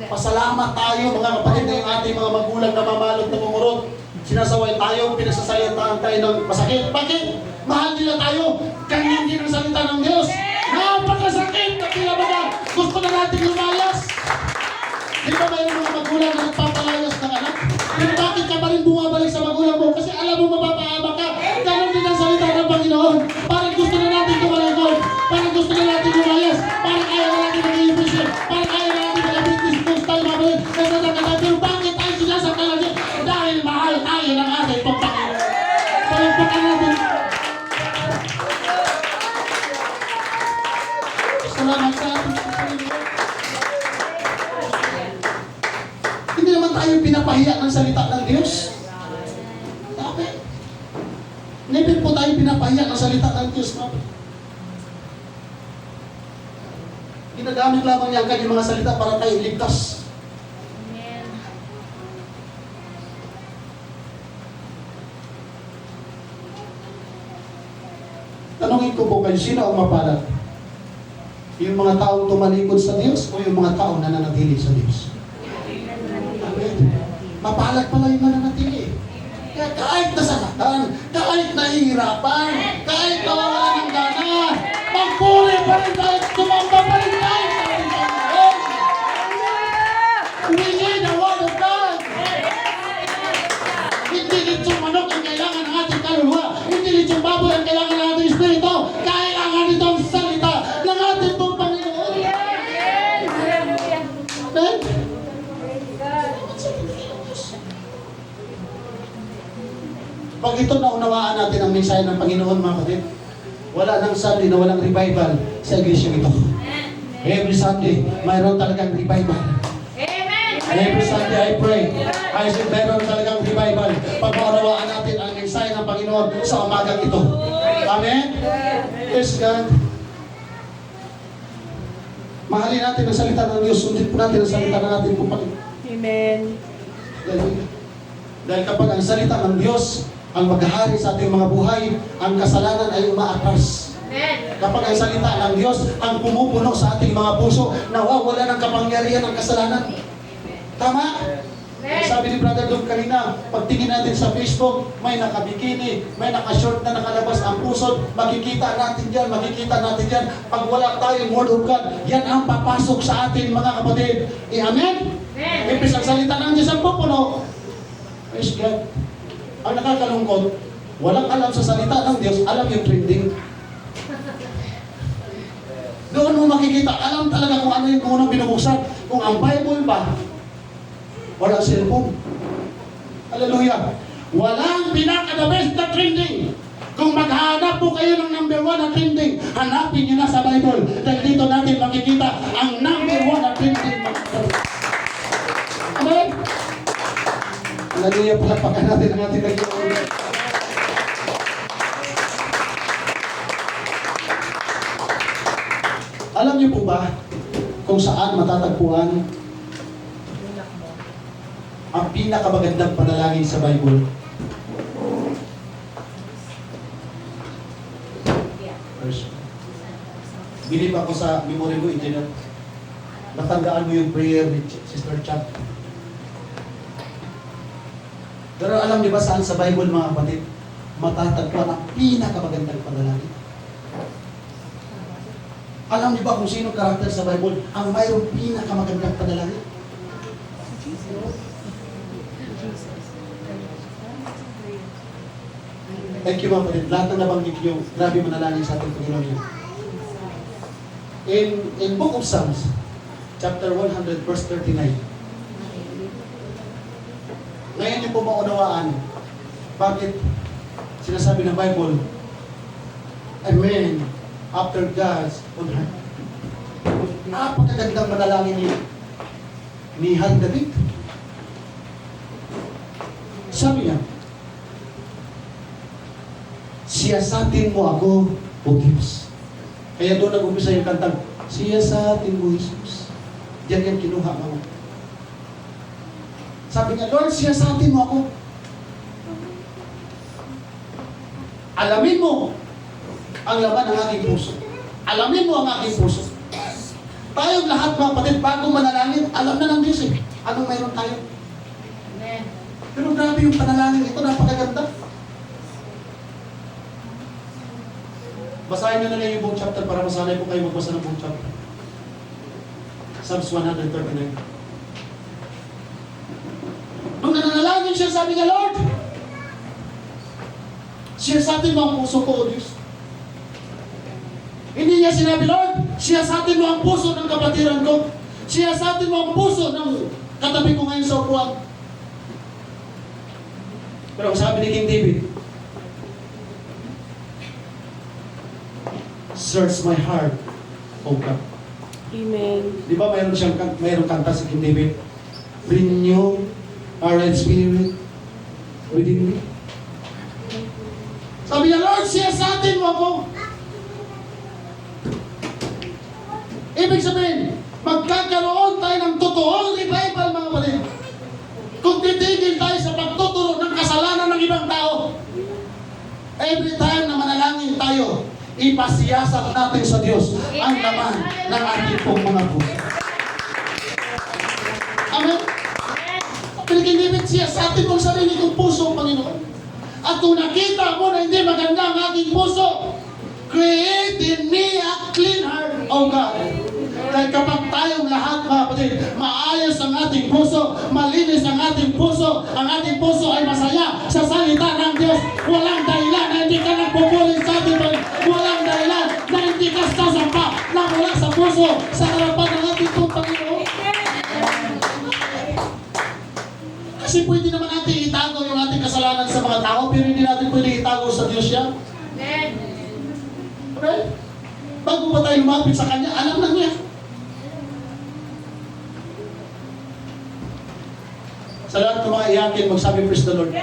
Pasalamat tayo, mga kapatid, na yung ating mga magulang na mamalot ng umurot. Sinasaway tayo, pinagsasayataan tayo ng masakit. Bakit? Mahal nila tayo. Kanyan din ang salita ng Diyos. Napakasakit! Kapila ba na? Gusto na natin lumayas. Di ba mayroon mga magulang na nagpapalayas ng anak? Pero bakit ka pa rin bumabalik sa magulang mo? Kasi alam mo mapapahamak ka. Ganon din ang salita ng Panginoon. Parang gusto na natin tumalikod. Parang gusto na natin lumayas. Parang ayaw na natin mag-iimbisyon. Parang ayaw na natin mag-iimbisyon. Kung tayo mabalik, pero bakit tayo sinasakta natin? Dahil mahal tayo ng ating Panginoon. Palagpakan natin. Salamat sa ating Panginoon. Hindi naman tayo pinapahiya ng salita ng Diyos. Sabi. Never po tayo pinapahiya ng salita ng Diyos. Ginagamit lamang niya ang kanyang mga salita para tayo ligtas. Tanungin ko po kayo, sino ang mapalad? Yung mga taong tumalikod sa Diyos o yung mga taong nananatili sa Diyos? Amen. Mapalad pala yung nananatili. Kaya kahit nasaktan, kahit nahihirapan, kahit nawawalan ng gana, magpuri pa rin tayo, tumamba pa rin tayo sa ating Panginoon. We need the word of God. Hindi litsong manok ang kailangan ng ating kaluluwa. Hindi litsong baboy ang kailangan ng ating espiritu. Kailangan nito ang salita ng ating pong Panginoon. Amen? Pag ito naunawaan natin ang mensahe ng Panginoon, mga kapatid, wala nang Sunday na walang revival sa iglesia ito. Every Sunday, mayroon talagang revival. Every Sunday I pray, I said meron talagang revival. Pag maunawaan natin ang mensahe ng Panginoon sa umagang ito. Amen? Yes, God. Mahalin natin ang salita ng Diyos. Sundin po natin ang salita ng ating Panginoon. Amen. Dahil kapag ang salita ng Diyos ang maghahari sa ating mga buhay, ang kasalanan ay umaatras. Kapag ang salita ng Diyos ang pumupuno sa ating mga puso, nawawala ng kapangyarihan ng kasalanan. Tama? Sabi ni Brother Luke kanina, pagtingin natin sa Facebook, may nakabikini, may nakashort na nakalabas ang pusod, makikita natin yan. Pag wala tayong word of God, yan ang papasok sa atin, mga kapatid. Amen? Ibig ang salita ng Diyos ang pupuno. Praise God. Ang nakakalungkot, walang alam sa salita ng Diyos, alam yung trending. Doon mo makikita, alam talaga kung ano yung unang binubuksan. Kung ang Bible ba, walang cellphone. Hallelujah. Walang pinaka-the best na trending. Kung maghanap po kayo ng number 1 na trending, hanapin nyo na sa Bible. Dahil dito natin makikita ang number 1 na trending. Amen? Hallelujah. Palakpakan natin ang ating Panginoon. Alam niyo po ba kung saan matatagpuan ang pinakamagandang panalangin sa Bible? Bilib ako sa memory mo, engineer. Matandaan mo yung prayer ni Sister Chuck. Pero alam niyo ba saan sa Bible, mga kapatid, matatagpuan ang pinakamagandang panalangin? Alam niyo ba kung sino karakter sa Bible ang mayroong pinakamagandang panalangin? Thank you, mga kapatid. Lahat na nabanggit niyo, grabe manalangin sa ating Panginoon niyo. In Book of Psalms, chapter 100, verse 39. Ngayon niyo po maunawaan bakit sinasabi ng Bible, Amen, after God's own heart. Napakagandang manalangin ni Han David. Sabi niya, siyasatin mo ako, O Diyos. Kaya doon nag-umpisa yung kantang, siyasatin mo, Jesus. Diyan yan kinuha mo. Sabi niya, Lord, siyasatin mo ako. Alamin mo ang laman ng aking puso. Alamin mo ang aking puso. Tayong lahat, mga kapatid, bago manalangin, alam na ng Diyos eh. Anong mayroon tayo? Amen. Pero grabe yung panalangin ito, napakaganda. Basahin nyo na lang yung buong chapter para masanay po kayo magbasa ng buong chapter. Psalms 139. Nung nananalangin siya, sabi niya, Lord, siyasatin mo ang puso ko, O Diyos. Hindi niya sinabi, Lord, siyasatin mo ang puso ng kapatiran ko. Siyasatin mo ang puso ng katabi ko ngayon sa upuan. Pero ang sabi ni King David, search my heart, O God. Amen. Di ba mayroong kanta si King David? Renew our right spirit within me. Sabi niya, Lord, siyasatin mo ako. Ibig sabihin, magkakaroon tayo ng totoong revival, mga kapatid. Kung titigil tayo sa pagtuturo ng kasalanan ng ibang tao, every time na manalangin tayo, ipasiyasat natin sa Diyos ang laman ng ating pong mga puso. Amen? Pinikinibig siya sa atin kung sarili kong puso, Panginoon. At kung nakita mo na hindi maganda ang aking puso, create in me a clean heart, O God. Dahil kapag tayong lahat, mga kapatid, maayos ang ating puso, malinis ang ating puso ay masaya sa salita ng Diyos. Walang dahilan na hindi ka nagpupulit sa ating Panginoon. Walang dahilan na hindi ka sasampa na mula sa puso sa harapan ng ating pong Panginoon. Kasi pwede naman natin itago yung ating kasalanan sa mga tao, pero hindi natin pwede itago sa Diyos yan. Okay? Bago pa tayo lumapit sa Kanya, alam na niya. Sa lahat ng mga iyakin, magsabi, praise the Lord.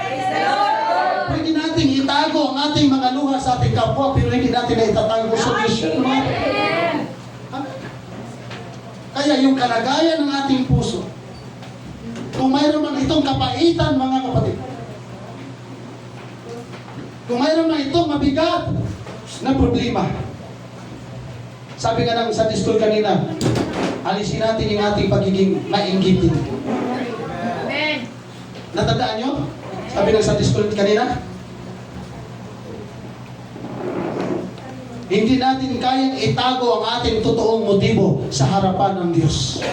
Pwede natin itago ang ating mga luha sa ating kapwa, pero hindi natin na itatago sa Diyos yan. Kaya yung kalagayan ng ating puso, kung mayroon man itong kapaitan, mga kapatid, kung mayroon man itong mabigat na problema, sabi nga ng Sunday School kanina, alisin natin yung ating pagiging mainggitin. Natandaan nyo? Sabi ng Sunday School kanina, hindi natin kayang itago ang ating totoong motibo sa harapan ng Diyos.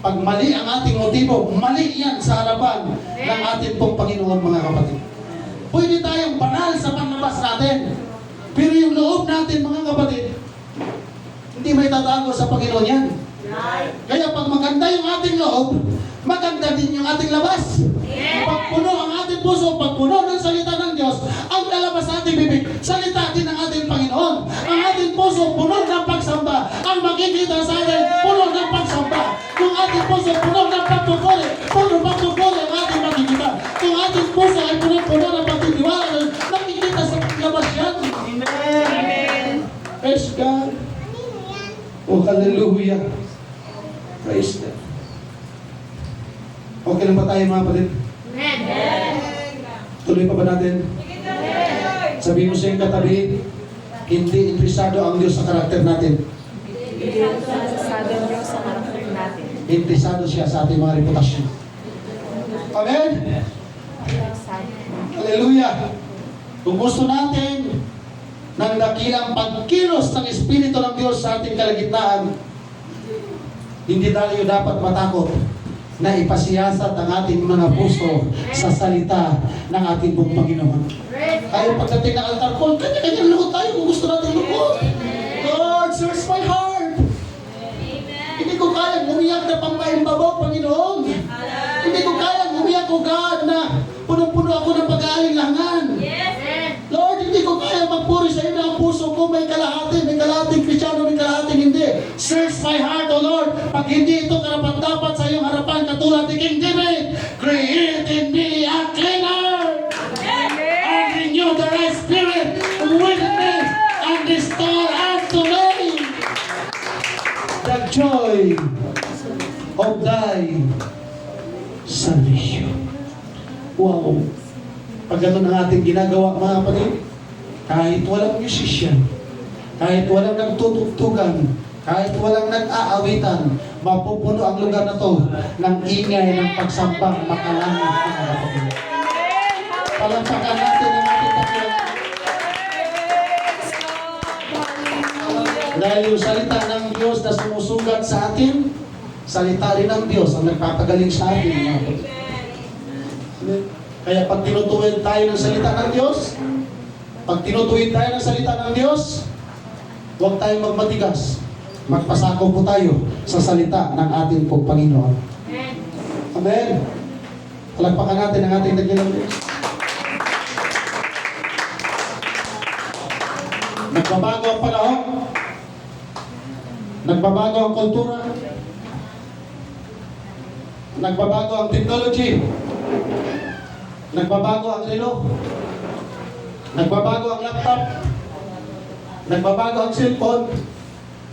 Pag mali ang ating motibo, mali yan sa harapan ng ating pong Panginoon, mga kapatid. Pwede tayong banal sa panlabas natin, pero yung loob natin, mga kapatid, hindi may tatago sa Panginoon yan. Kaya pag maganda yung ating loob, maganda din yung ating labas. Pag puno ang ating puso, pag puno ng salita ng Diyos, ang lalabas sa ating bibig, salita din ng ating Panginoon. Ang ating puso, puno ng pagsamba. Ang makikita sa atin, puno ng pagsamba. Kung ating puso, puno ng pagpupuli, puno ng pagpupuli ang ating makikita. Kung ating puso ay puno ng pagtitiwala, nakikita sa labas yan. Amen. Praise God. Oh, hallelujah. Praise God. Okay lang ba tayo, mga kapatid? Tuloy pa ba natin? Sabihin mo sa iyong katabi, Hindi interesado ang Diyos sa karakter natin. Interesado ang Diyos sa karakter natin. Interesado siya sa ating mga reputasyon. Amen? Hallelujah! Kung gusto natin ng dakilang pagkilos ng Espiritu ng Diyos sa ating kalagitnaan, hindi tayo dapat matakot na ipasiyasat ang ating mga puso sa salita ng ating buong Panginoon. Tayo pagdating ng altar call, kanya-kanya lukot tayo kung gusto natin lukot. Lord, search my heart. Hindi ko kaya umiyak na pampaimbabaw, Panginoon. Hindi ko kaya umiyak, O God, na punong-puno ako ng pag-aalinlangan. Lord, hindi ko kaya magpuri sa iyo na ang puso ko may kalahating Kristiyano, may kalahating hindi. Search my heart, O Lord. Pag hindi ito karapat-dapat sa iyong harapan, katulad ni King David, create in me a clean heart and renew the right spirit within me and restore unto me the joy of thy salvation. Wow! Pag ganun ang ating ginagawa, mga kapatid, kahit walang musician, kahit walang nagtutugtugan, kahit walang nag-aawitan, mapupuno ang lugar na to ng ingay ng pagsambang makalangit, mga kapatid. Palampakan natin ang ating takilang. Dahil yung salita ng Diyos na sumusugat sa atin, salita rin ng Diyos ang nagpapagaling sa atin, mga kapatid. Kaya pag tinutuwid tayo ng salita ng Diyos, huwag tayong magmatigas. Magpasako po tayo sa salita ng ating pong Panginoon. Amen. Palagpakan natin ang ating dakilang Diyos. Nagbabago ang panahon. Nagbabago ang kultura. Nagbabago ang technology. Nagbabago ang relo. Nagbabago ang laptop. Nagbabago ang cellphone.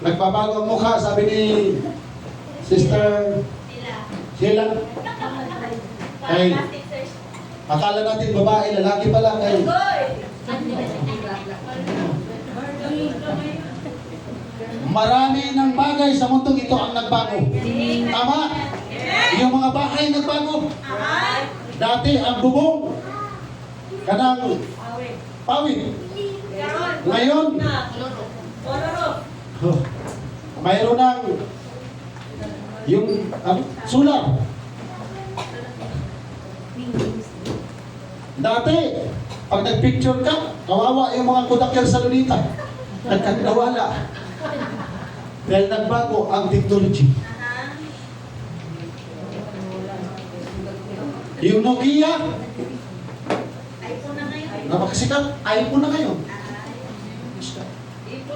Nagbabago ang mukha, sabi ni Sister Sheila. Ay, akala natin babae, lalaki pala. Ay, marami ng bagay sa mundong ito ang nagbago. Tama? Yung mga bahay nagbago. Dati ang bubong, kanang pawid. Ngayon, mayroon ng yung solar. Dati, pag nag-picture ka, kawawa yung mga kudakyan sa Lunita. Nagkagawala. Dahil nagbago ang technology. Yung Nokia, iPhone na ngayon. napakasikat, iPhone na ngayon. iPhone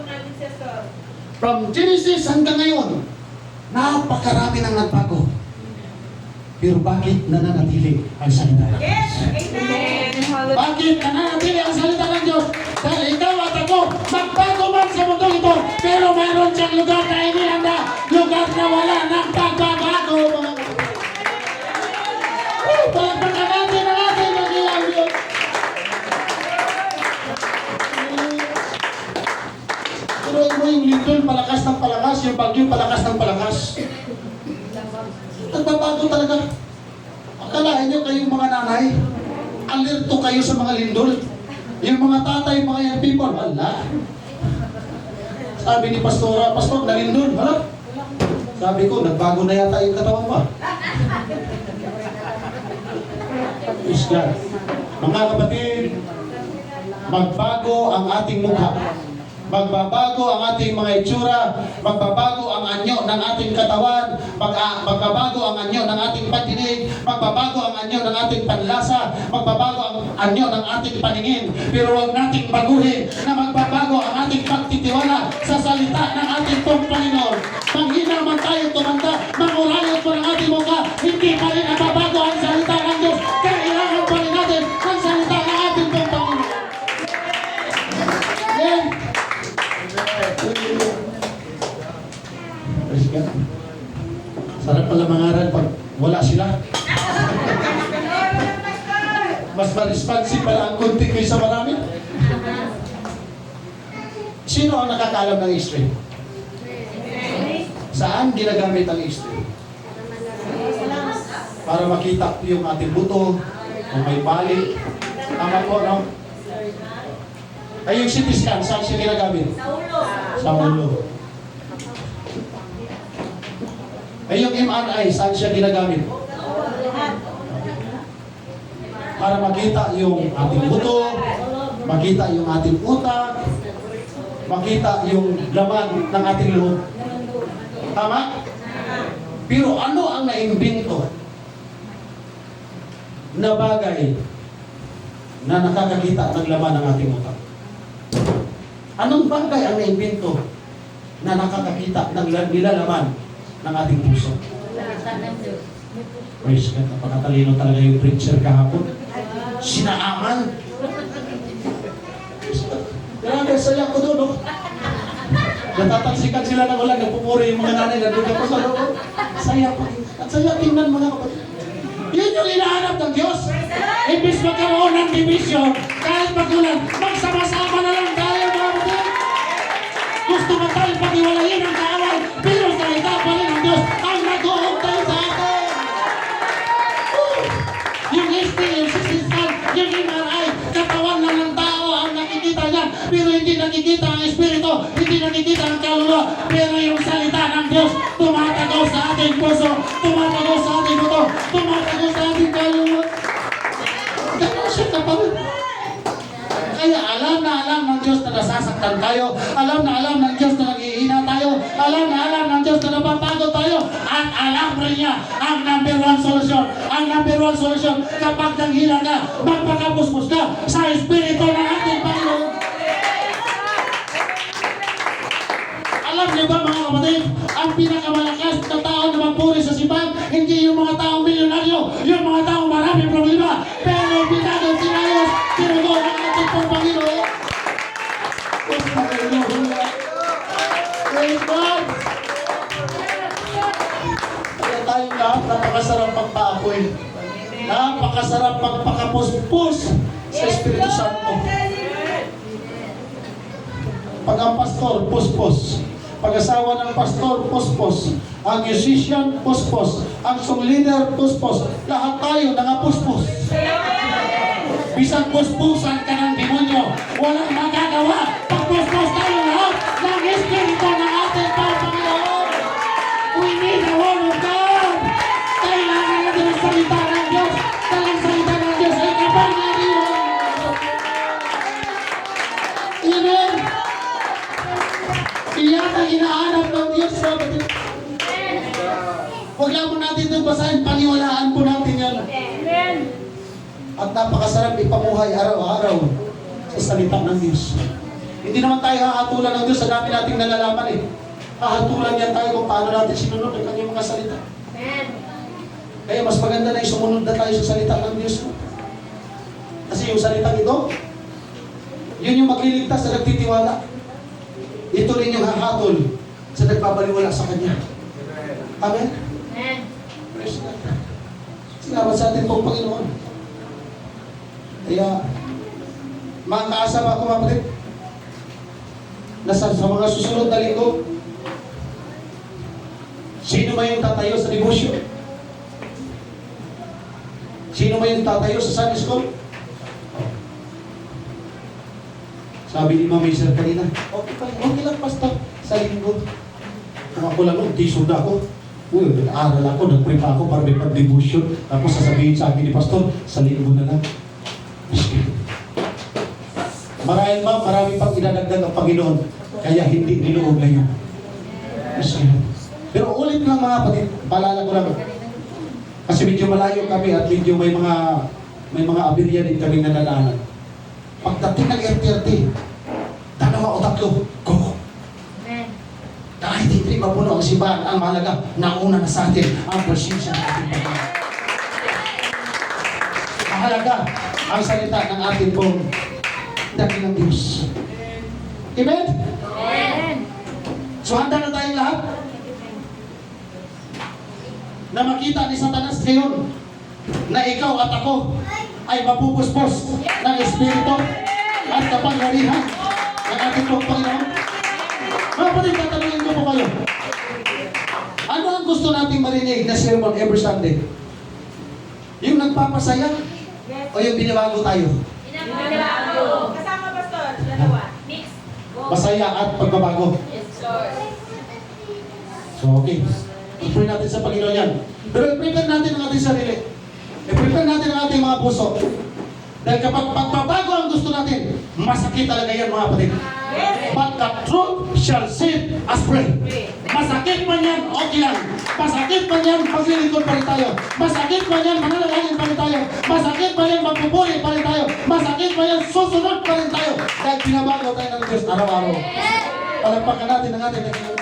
na din siya, sir. From Genesis hanggang ngayon, napakarami nang nagbago. Pero bakit nananatili ang salita ng Diyos? Yes! Amen! Bakit nananatili ang salita ng Diyos? Dahil ikaw at ako, magbago man sa mundo ito, pero mayroon siyang lugar na inihanda, lugar na wala ng pagbabago. Palagpakan natin ang ating dakilang Diyos. Pero mo yung lindol, palakas ng palakas, yung bagyo, palakas ng palakas. Nagbabago talaga. Akalain nyo kayong mga nanay, alerto kayo sa mga lindol. Yung mga tatay, mga young people, wala. Sabi ni Pastora, Pastor, nalindol, wala. Sabi ko, nagbago na yata yung katawan mo. Praise God. Mga kapatid, magbago ang ating mukha. Magbabago ang ating mga itsura, magbabago ang anyo ng ating katawan, magbabago ang anyo ng ating pandinig, magbabago ang anyo ng ating panlasa, magbabago ang anyo ng ating paningin. Pero huwag nating baguhin na magbabago ang ating pagtitiwala sa salita ng ating pong Panginoon. Manghina man tayo tumanda, mangurayot po ng ating mukha, hindi pa rin nababago ang salita ng Diyos. Kailangan pa rin natin ang salita ng ating pong Panginoon. Amen. Sarap pala mangaral pag wala sila. Mas ma-responsive pala ang kunti kaysa marami. Sino ang nakakaalam ng X-ray? Saan ginagamit ang X-ray? Para makita yung ating buto, kung may bali. Tama po, no? Ay, yung CT scan, saan siya ginagamit? Sa ulo. Sa ulo. Ay, yung MRI, saan siya ginagamit? Para makita yung ating buto, makita yung ating utak, makita yung laman ng ating loob. Tama? Pero ano ang naimbento na bagay na nakakakita ng laman ng ating utak? Anong bagay ang naimbento na nakakakita ng nilalaman ng ating puso? Praise God, napakatalino talaga yung preacher kahapon. Sinaaman. Grabe, saya ko doon, no? Natatalsikan sila ng ulan, nagpupuri yung mga nanay, nandun ako sa loob. Saya ko. At saya, tingnan mga kapatid. Yun yung hinahanap ng Diyos. Ibig magkaroon ng division, kahit magulan, magsama-sama na lang tayo, mga kapatid. Gusto ba tayo pag-iwalayin ang kaaway, pero salita pa rin ang Diyos ang nag-uuktay sa atin. Yung history, yung sisistan, yung MRI, katawan lang ng tao ang nakikita niya, pero hindi nakikita ang Espiritu, hindi nakikita ang kaluluwa, pero yung salita ng Diyos, tumatago sa ating puso, tumatago sa ating buto, tumatago sa ating kaluluwa. Ganun siya kapatid. Kaya alam ng Diyos na nasasaktan tayo, alam ng Diyos na naghihina tayo, alam ng Diyos na napapagod tayo, at alam rin niya ang number one solution. Ang number one solution, kapag nanghina ka, magpakapuspos ka sa Espiritu ng ating Panginoon. Alam niyo ba mga kapatid, ang pinakamalakas na tao na magpuri sa simbahan, hindi yung mga taong milyonaryo, yung mga taong maraming problema, pero pinagod si Ayos, tinugo ng ating Panginoon. Praise God! Kaya tayong lahat, napakasarap magpaapoy. Napakasarap magpakapuspos sa Espiritu Santo. Pag ang pastor, puspos. Pag-asawa ng pastor, puspos. Ang musician, puspos. Ang song leader, puspos. Lahat tayo nangapuspos. Bisang puspusan ka ng demonyo, walang magagawa. Pagpuspos tayo lahat ng Espiritu ng ating Panginoon. We need the word of God. Kailangan natin ang salita ng Diyos. Dalang salita ng Diyos ay kapangyarihan. Amen. Iyan ang hinahanap ng Diyos sa atin. Huwag lang po natin itong basahin, paniwalaan po natin yan. Amen. At napakasarap ipamuhay araw-araw sa salita ng Diyos. Hindi naman tayo hahatulan ng Diyos sa dami nating nalalaman eh. Hahatulan yan tayo kung paano natin sinunod ang kanyang mga salita. Amen. Kaya mas maganda na sumunod na tayo sa salita ng Diyos. Kasi yung salita ito, yun yung magliligtas sa nagtitiwala. Ito rin yung hahatol sa nagbabaliwala sa Kanya. Amen? Amen. Praise God. Salamat sa ating pong Panginoon. Kaya, makaasa ba ako mga kapatid? Sa mga susunod na linggo, sino ba yung tatayo sa debosyo? Sino ba yung tatayo sa Sunday school? Sabi ni Ma'am Miser kanina, okay lang pastor, sa linggo. Kung ako lang, tisod ako. Uy, nag-aaral ako, nag-pray pa ako para may pag-devotion. Tapos sasabihin sa akin ni pastor, sa linggo na lang. Marahil ma'am, marami pang idadagdag ang Panginoon. Kaya hindi niluog ngayon. Pero ulit lang mga kapatid, paalala ko lang. Kasi medyo malayo kami at medyo may mga aberya din kaming nadalanan. Pagdating ng RTRT, 2 o 3, go! Amen. Kahit hindi mapuno ang simbahan, ang mahalaga, nauna na sa atin ang presensya ng ating Panginoon. Mahalaga ang salita ng ating pong dakilang Diyos. Amen? Amen. So handa na tayong lahat na makita ni Satanas ngayon na ikaw at ako ay mapupuspos ng Espiritu at kapangyarihan ng ating pong Panginoon. Mga kapatid, tatanungin ko po kayo. Ano ang gusto nating marinig na sermon every Sunday? Yung nagpapasaya? O yung binabago tayo? Binabago. Kasama, Pastor. Dalawa. Mix. Go. Masaya at pagbabago. Yes, Lord. So, okay. I-pray natin sa Panginoon yan. Pero i-prepare natin ang ating sarili. I-prepare natin ang ating mga puso. Dahil kapag pagbabago ang gusto natin, masakit talaga yan mga kapatid. Yes. But the truth shall set us free. Masakit man yan, okay lang. Masakit man yan, maglilingkod pa rin tayo. Masakit man yan, mananalangin pa rin tayo. Masakit man yan, magpupuri pa rin tayo. Masakit man yan, susunod pa rin tayo. Dahil binabago tayo ng Diyos araw-araw. Palagpakan natin ang ating naging.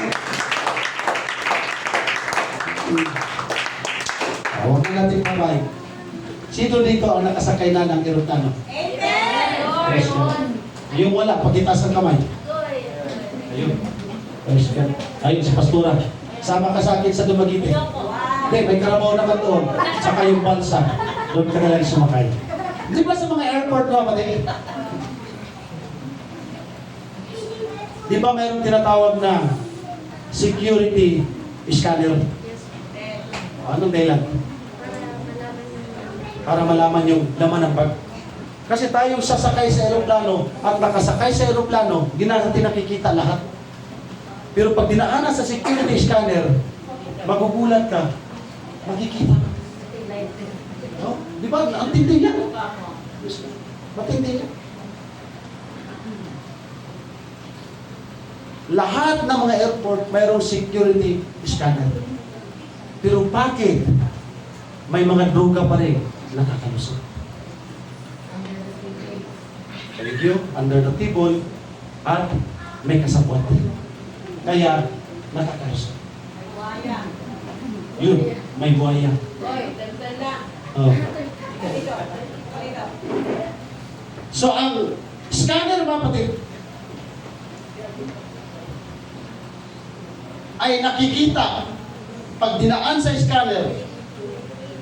Huwag na natin pabay. Sino dito ang nakasakay na ng eroplano? Praise God. Yung wala, pagitaas ang kamay. Ayun. Praise God. Ayun si Pastora. Sama ka sa akin sa Dumaguete. Hindi, may karabaw naman doon. Saka yung balsa. Doon ka na lang sumakay. Di ba sa mga airport ko, kapatid? Di ba mayroong tinatawag na security scanner? Anong dahilan? Para malaman yung laman ng bag. Kasi tayong sasakay sa aeroplano at nakasakay sa aeroplano, di natin nakikita lahat. Pero pag dinaanan sa security scanner, magugulat ka, makikita. No? Di ba? Ang tindi niya. Matindi niya. Lahat ng mga airport mayroong security scanner. Pero bakit may mga droga pa rin nakakalusot? Thank you. Under the table at may kasabwat. Kaya nakakalusot. Yun, may buhaya. Oh. So ang scanner mga kapatid ay nakikita pag dinaan sa scanner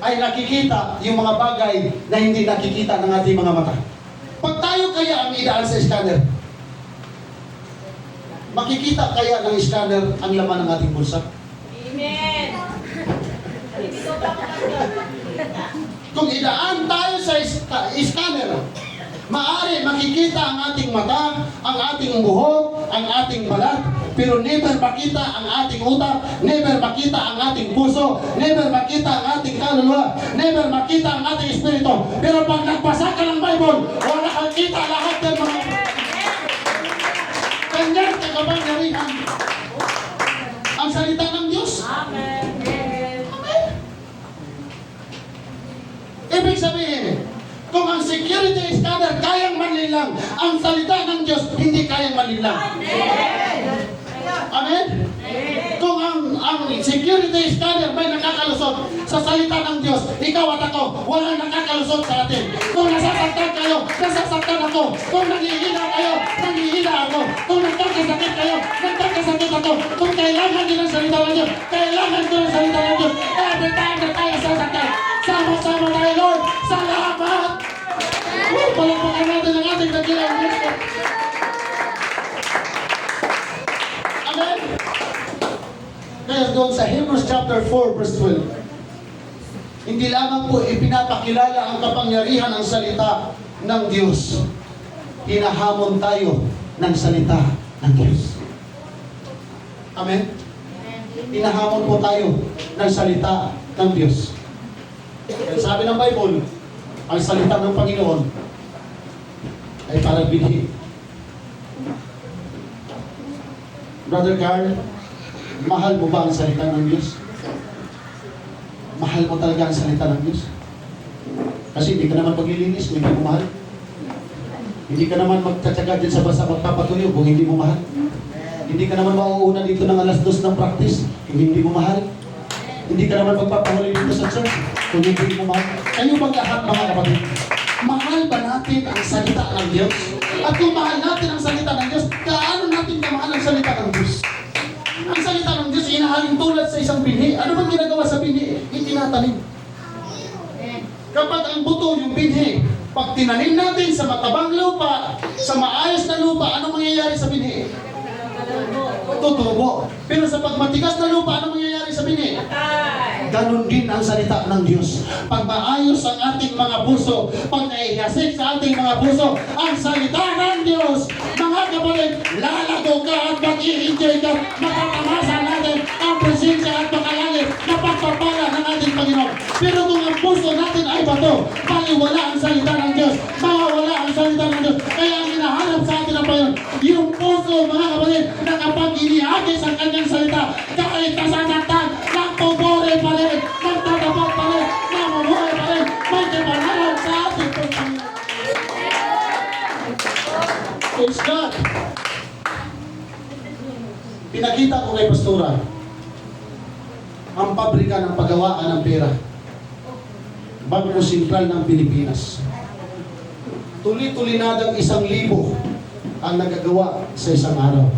ay nakikita yung mga bagay na hindi nakikita ng ating mga mata. Pag tayo kaya ang idaan sa scanner, makikita kaya ng scanner ang laman ng ating bulsa? Amen. Kung idaan tayo sa scanner, maaari makikita ang ating mata, ang ating buhok, ang ating balat, pero never makita ang ating utak, never makita ang ating puso, never makita ang ating kaluluwa, never makita ang ating espiritu. Pero pag nagbasa ka ng Bible, wala kang kita lahat ng mga kanyang kakapangyarihan. Ang salita ng Diyos. Amen. Ibig sabihin, kung ang security scanner kayang manlilang, ang salita ng Diyos hindi kayang manlilang. Amen? Kung ang security scanner may nakakalusot sa salita ng Diyos, ikaw at ako, walang nakakalusot sa atin. Kung nasasaktan kayo, nasasaktan ako. Kung nanghihina kayo, nanghihina ako. Kung nagkakasakit kayo, nagkakasakit ako. Kung kailangan din ang salita ng Diyos, kailangan ko ang salita ng Diyos. Every time na tayo sasaktan, sama-sama tayo, Lord, salamat! Palagpakan natin ang ating dakilang Diyos. Amen? Kaya doon sa Hebrews chapter 4 verse 12, hindi lamang po ipinapakilala ang kapangyarihan ng salita ng Diyos. Hinahamon tayo ng salita ng Diyos. Amen? Hinahamon po tayo ng salita ng Diyos. Kaya sabi ng Bible, ang salita ng Panginoon ay parang binhi. Brother Carl, mahal mo ba ang salita ng Diyos? Mahal mo talaga ang salita ng Diyos? Kasi hindi ka naman maglilinis kung hindi mo mahal. Hindi ka naman magtsatsaga dyan sa basa magpapatuyo kung hindi mo mahal. Hindi ka naman mauuna dito ng alas 2 ng practice kung hindi mo mahal. Hindi ka naman magpapahuli dito sa church kung hindi mo mahal. Kayo bang lahat mga kapatid? Mahal ba natin ang salita ng Diyos? At kung mahal natin ang salita ng Diyos, kaano natin kamahal ang salita ng Diyos? Ang salita ng Diyos, inahalin tulad sa isang binhi. Ano bang ginagawa sa binhi? Itinatanim. Kapag ang buto, yung binhi, pag tinanim natin sa matabang lupa, sa maayos na lupa, ano mangyayari sa binhi? tutubo. Pero sa pagmatigas na lupa, ano mangyayari sa bini? Patay. Ganon din ang salita ng Diyos. Pag maayos ang ating mga puso, pag naihasik sa ating mga puso, ang salita ng Diyos, mga kapatid, lalago ka at mag-i-enjoy ka, makatamasa natin ang presensya at makalangit na pagpapala ng ating Panginoon. Pero kung ang puso natin ay bato, baliwala ang salita ng Diyos, mawawala ang salita ng Diyos. Kaya ang hinahanap sa atin ng Panginoon, yung puso, mga kapatid, na kapag iniagis ang kanyang salita, kahit nasasaktan, nagpupuri pa rin, nagtatapat pa rin, namumuhay pa rin, may kapanalan sa ating Panginoon. Praise God! Pinakita ko kay Pastora ang pabrika ng paggawaan ng pera. Bangko Sentral ng Pilipinas. Tuli-tulinadang 1,000 ang nagagawa sa isang araw.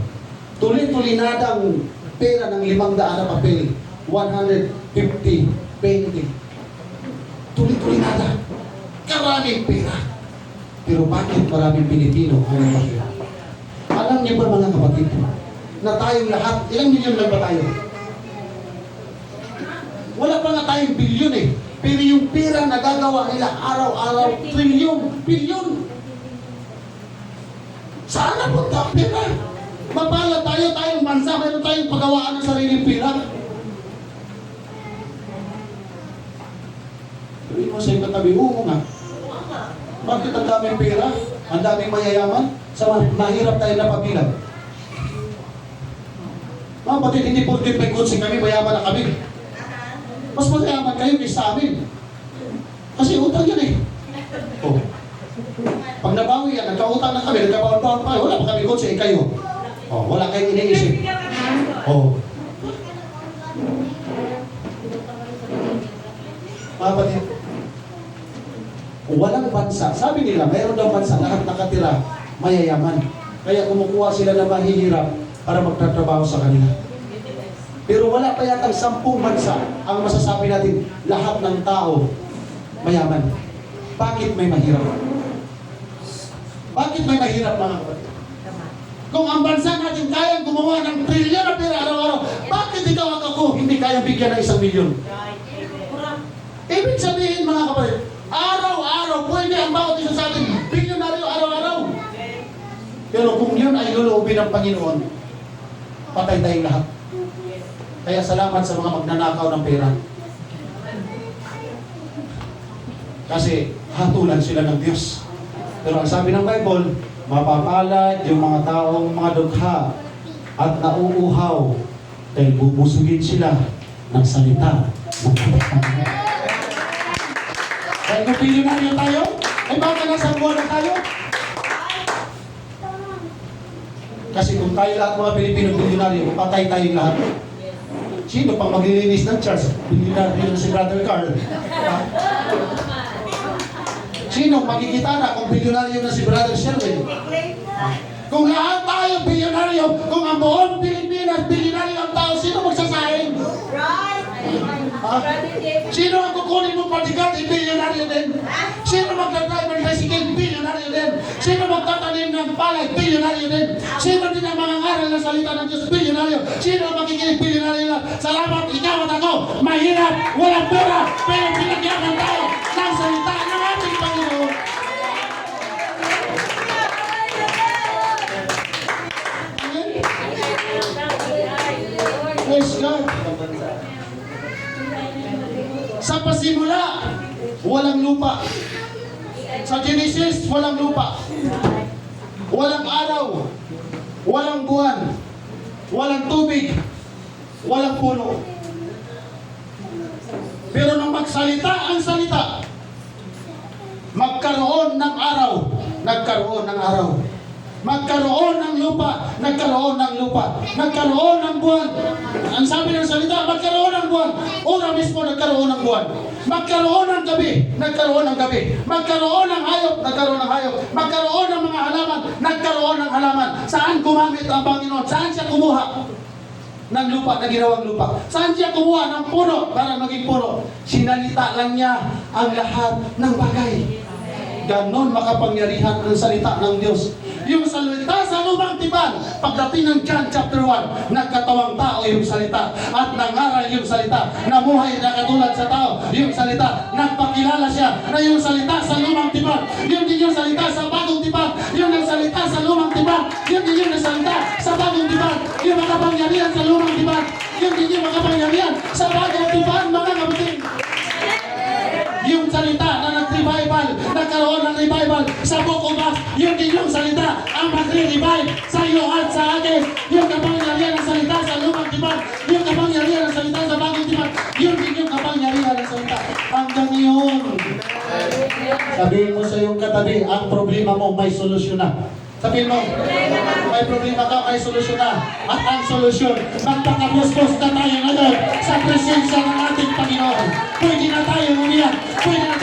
Tuli-tulinadang pera ng 500 na papel. 150, 20. Tuli-tulinada. Karaming pera. Pero bakit maraming Pilipino ang nagpapera? Alam niyo ba mga kapatid, na tayong lahat, ilang milyon lang ba tayo? Wala pa nga tayong bilyon eh. Pero yung pera na gagawa nila araw-araw, trilyon, bilyon. Saan napunta ang pera? Mapala tayo, tayong bansa, mayroon tayong pagawaan ng sariling pera. Sabihin mo sa yung katabi, oo nga. Bakit ang daming pera? Ang daming mayayaman? Sa mahirap tayo na pabilang. Mga batid, hindi po may kutsi kami, mayaman na kami. Mas mayaman kayo kaysa sa amin. Kasi utang yan eh. Oh. Pag nabawi yan, nagkautang na kami, nagkabaon-baon pa, wala pa kami kutsi, eh kayo. Oh, wala kayong iniisip. Oh. Mga batid, walang bansa. Sabi nila, mayroon daw bansa, lahat nakatira, mayayaman. Kaya kumukuha sila na mahihirap para magtatrabaho sa kanila. Pero wala pa yatang 10 bansa ang masasabi natin lahat ng tao mayaman. Bakit may mahirap? Bakit may mahirap, mga kapatid? Kung ang bansa natin kayang gumawa ng trilyon na pera araw-araw, bakit ikaw at ako hindi kayang bigyan ng 1 milyon? Ibig sabihin, mga kapatid, araw-araw pwede ang bawat isa sa atin bilyonaryo araw-araw. Pero kung yun ay luluubin ng Panginoon, patay tayong lahat. Kaya salamat sa mga magnanakaw ng pera. Kasi hatulan sila ng Diyos. Pero ang sabi ng Bible, mapapalad yung mga taong mga dugha at nauuhaw dahil bubusugin sila ng salita ng Panginoon. Dahil kung bilyonaryo tayo, ay baka nasa buwan na tayo? Kasi kung tayo lahat mga Pilipino bilyonaryo, patay tayong lahat. Sino pang maglilinis ng church? Bilyonaryo na si Brother Carl. Sino magkikitara kung bilyonaryo na si Brother Sherwin? Kung lahat tayo bilyonaryo, kung ang buong Pilipinas bilyonaryo ang tao, sino magsasahin? Ha? Sino ang kukunin mo bodyguard? Bilyonaryo din. Sino magdadrive ng bicycle? Bilyonaryo din. Sino magtatanim ng palay? Bilyonaryo din. Sino din ang mga ngaral na salita ng Diyos? Bilyonaryo. Sino ang makikinig? Bilyonaryo lang. Salamat, ikaw at ako. Mahirap, walang pera, pero pinagyaman tayo ng salita ng ating Panginoon. Praise God. Sa pasimula, walang lupa. Sa Genesis, walang lupa. Walang araw. Walang buwan. Walang tubig. Walang puno. Pero nung magsalita ang salita, magkaroon ng araw. Nagkaroon ng araw. Magkaroon ng lupa, nagkaroon ng lupa. Magkaroon ng buwan. Ang sabi ng salita, magkaroon ng buwan. Ora mismo nagkaroon ng buwan. Magkaroon ng gabi, nagkaroon ng gabi. Magkaroon ng hayop, nagkaroon ng hayop. Magkaroon ng mga halaman, nagkaroon ng halaman. Saan gumamit ang Panginoon? Saan siya kumuha ng lupa, na ginawang lupa? Saan siya kumuha ng puno para maging puno? Sinalita lang niya ang lahat ng bagay. Ganon makapangyarihan ang salita ng Diyos. Yung salita sa lumang tipan. Pagdating ng John chapter 1, nagkatawang tao yung salita at nangaral yung salita. Namuhay na katulad sa tao yung salita. Nagpakilala siya na yung salita sa lumang tipan. Yun din yung salita sa bagong tipan. Yun ang salita sa lumang tipan. Yun din yung salita sa bagong tipan. Yung makapangyarihan sa lumang tipan. Yun din yung makapangyarihan sa bagong tipan, mga kapatid. Yung salita na nag-revival, nagkaroon ng revival sa Book of Acts, yun din yung salita ang magre-revive sa iyo at sa akin. Yung kapangyarihan ng salita sa lumang tipan, yung kapangyarihan ng salita sa bagong tipan, yun din yung kapangyarihan ng salita. Hanggang yun. Sabihin mo sa iyong katabi, ang problema mo may solusyon na. Sabihin mo, may problema ka, may solusyon na. At ang solusyon, magpakapuspos na tayo ngayon sa presensya ng ating Panginoon. Pwede na tayo umiyak, pwede na